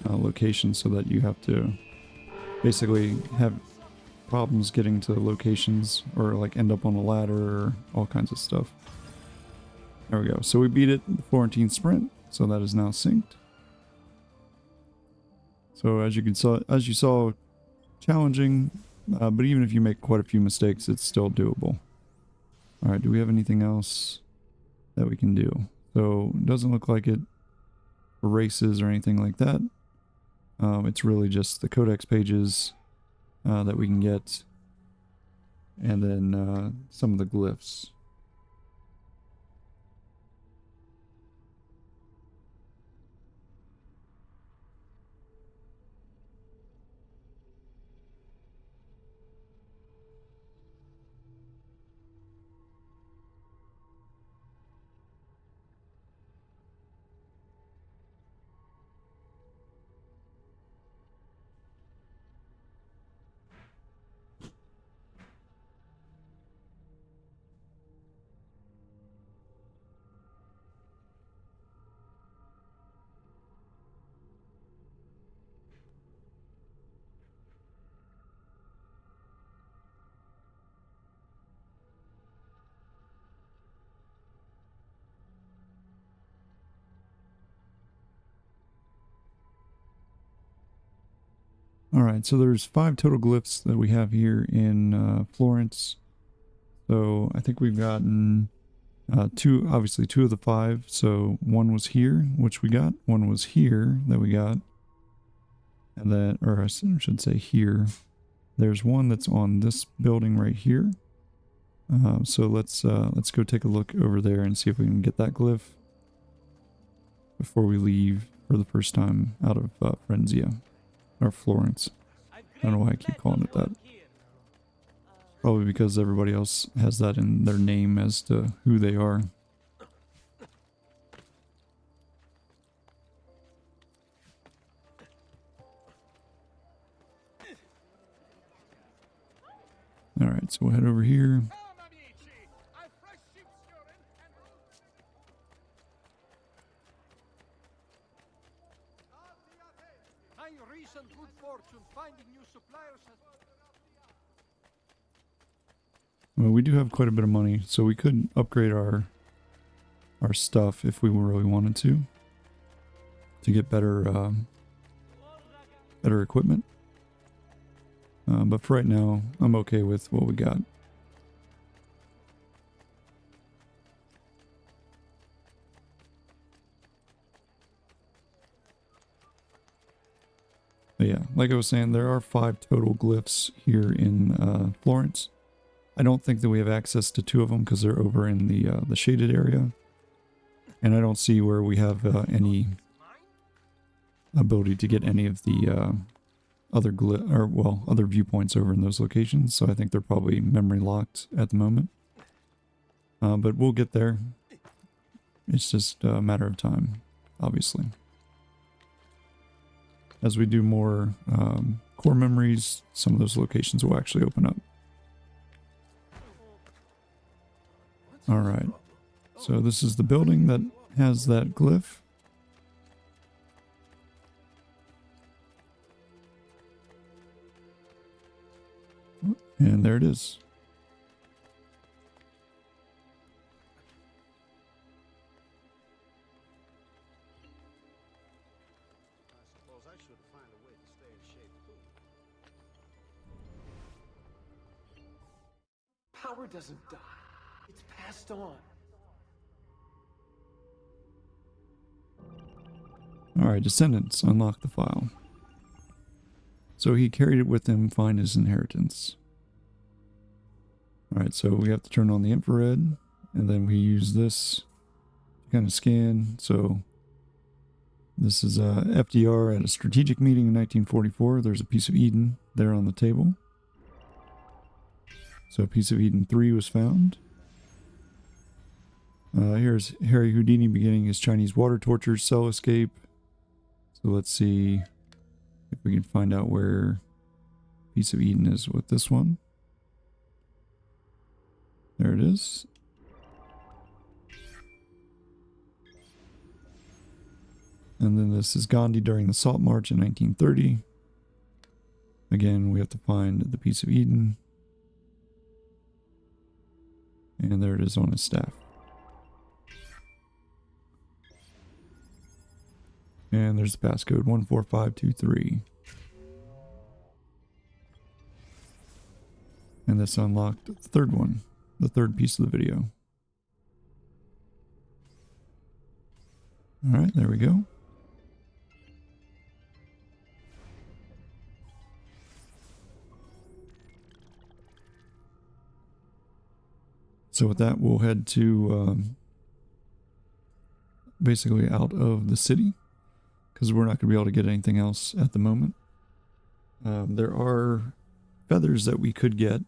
location so that you have to basically have problems getting to locations or like end up on a ladder or all kinds of stuff. There we go. So we beat it, the Florentine sprint. So that is now synced. So as you saw, challenging, but even if you make quite a few mistakes, it's still doable. All right. Do we have anything else that we can do? So it doesn't look like it erases or anything like that. It's really just the codex pages that we can get, and then some of the glyphs. Alright, so there's 5 total glyphs that we have here in Florence. So I think we've gotten 2, obviously 2 of the 5. So one was here, which we got. One was here that we got. And then, or I should say here. There's one that's on this building right here. So let's go take a look over there and see if we can get that glyph before we leave for the first time out of Frenzia. Or Florence. I don't know why I keep calling it that. Probably because everybody else has that in their name as to who they are. Alright, so we'll head over here. Well, we do have quite a bit of money, so we could upgrade our stuff if we really wanted to get better better equipment. But for right now, I'm okay with what we got. But yeah, like I was saying, there are 5 total glyphs here in Florence. I don't think that we have access to 2 of them because they're over in the shaded area. And I don't see where we have any ability to get any of the other viewpoints over in those locations. So I think they're probably memory locked at the moment. But we'll get there. It's just a matter of time, obviously. As we do more core memories, some of those locations will actually open up. Alright, so this is the building that has that glyph. And there it is. I suppose I should find a way to stay in shape too. Power doesn't die. It's passed on. Alright, descendants, unlock the file. So he carried it with him, find his inheritance. Alright, so we have to turn on the infrared, and then we use this to kind of scan. So this is FDR at a strategic meeting in 1944. There's a piece of Eden there on the table. So a piece of Eden 3 was found. Here's Harry Houdini beginning his Chinese water torture cell escape. So let's see if we can find out where piece of Eden is with this one. There it is. And then this is Gandhi during the Salt March in 1930. Again, we have to find the piece of Eden. And there it is on his staff. And there's the passcode 14523. And this unlocked the third one, the third piece of the video. Alright, there we go. So with that, we'll head to basically out of the city, because we're not going to be able to get anything else at the moment. There are feathers that we could get,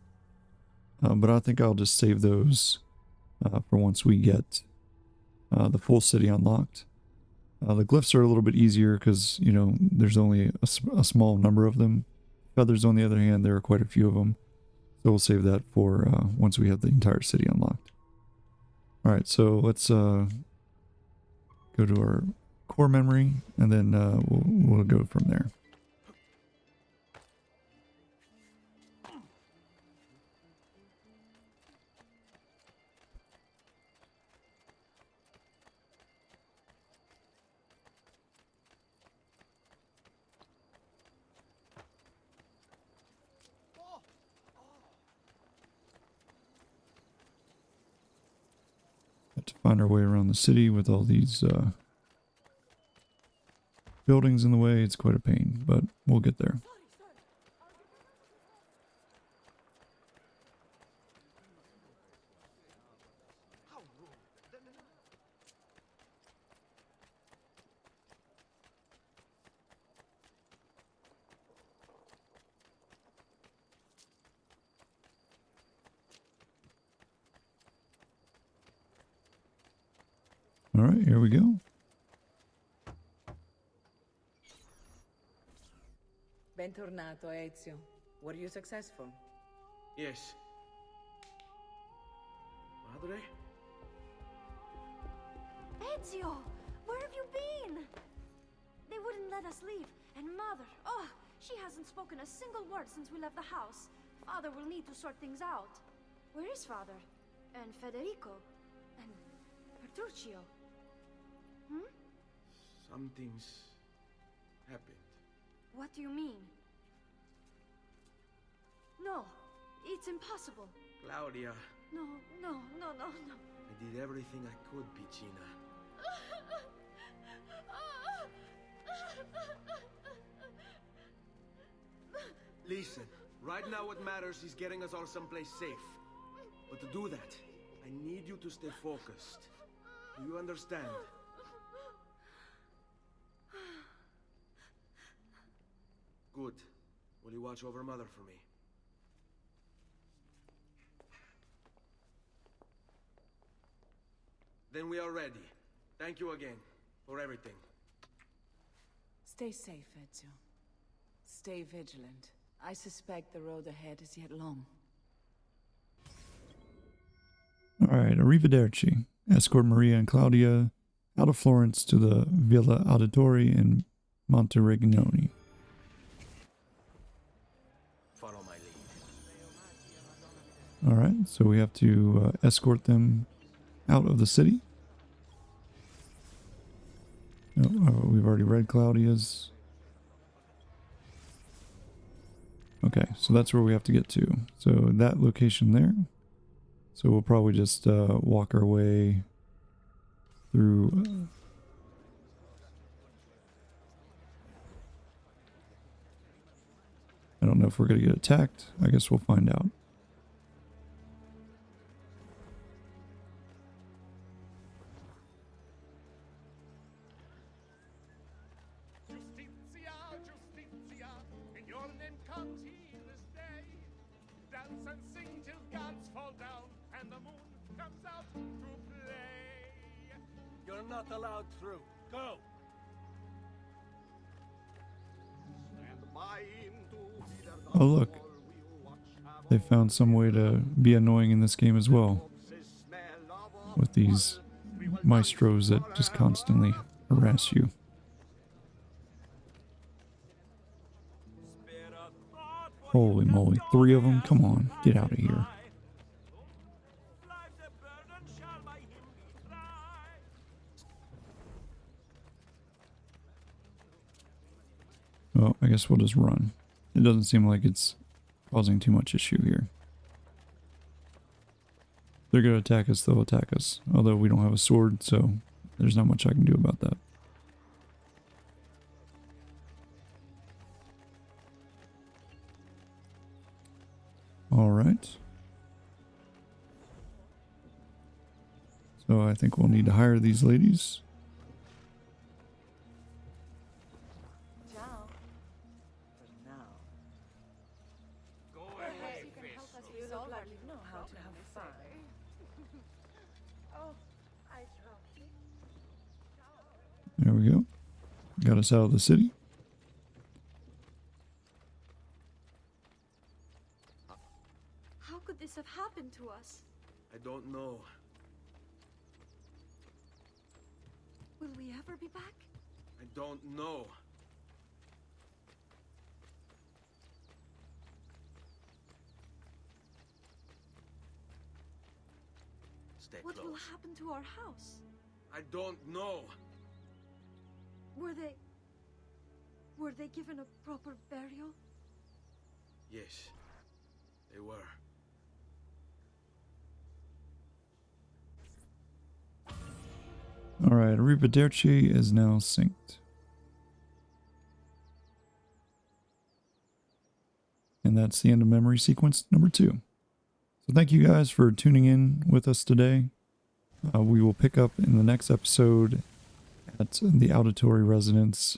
but I think I'll just save those for once we get the full city unlocked. The glyphs are a little bit easier because, you know, there's only a small number of them. Feathers, on the other hand, there are quite a few of them. So we'll save that for once we have the entire city unlocked. Alright, so let's go to our core memory, and then we'll go from there. Have to find our way around the city with all these buildings in the way. It's quite a pain, but we'll get there. All right, here we go. Bentornato, Ezio. Were you successful? Yes. Madre? Ezio, where have you been? They wouldn't let us leave. And Mother, oh, she hasn't spoken a single word since we left the house. Father will need to sort things out. Where is Father? And Federico? And Petruccio? Hmm? Something's happened. What do you mean? No, it's impossible. Claudia, No. I did everything I could, Piccina. Listen, right now what matters is getting us all someplace safe. But to do that, I need you to stay focused. Do you understand? Good. Will you watch over Mother for me? Then we are ready. Thank you again for everything. Stay safe, Ezio. Stay vigilant. I suspect the road ahead is yet long. Alright, arrivederci. Escort Maria and Claudia out of Florence to the Villa Auditori in Monteregnone. Follow my lead. Alright, so we have to escort them out of the city. Oh, we've already read Claudia's. Okay, so that's where we have to get to. So that location there. So we'll probably just walk our way through. I don't know if we're going to get attacked. I guess we'll find out. Justitia, in your name comes he this day. Dance and sing till gods fall down and the moon comes out to play. You're not allowed through. Go! Oh look, they found some way to be annoying in this game as well, with these maestros that just constantly harass you. Holy moly, 3 of them? Come on, get out of here. Well, I guess we'll just run. It doesn't seem like it's causing too much issue here. They're going to attack us, they'll attack us. Although we don't have a sword, so there's not much I can do about that. Alright. So I think we'll need to hire these ladies. Ciao. For now. Go away, fish. You look like you know how to have fun. Oh, I dropped it. There we go. Got us out of the city. How could this have happened to us? I don't know. Will we ever be back? I don't know. Stay What close. will happen to our house? I don't know. Were they given a proper burial? Yes, they were. Alright, Arrivederci is now synced. And that's the end of memory sequence number 2. So thank you guys for tuning in with us today. We will pick up in the next episode at the auditory residence,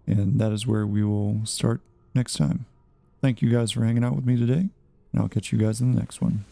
and that is where we will start next time. Thank you guys for hanging out with me today, and I'll catch you guys in the next one.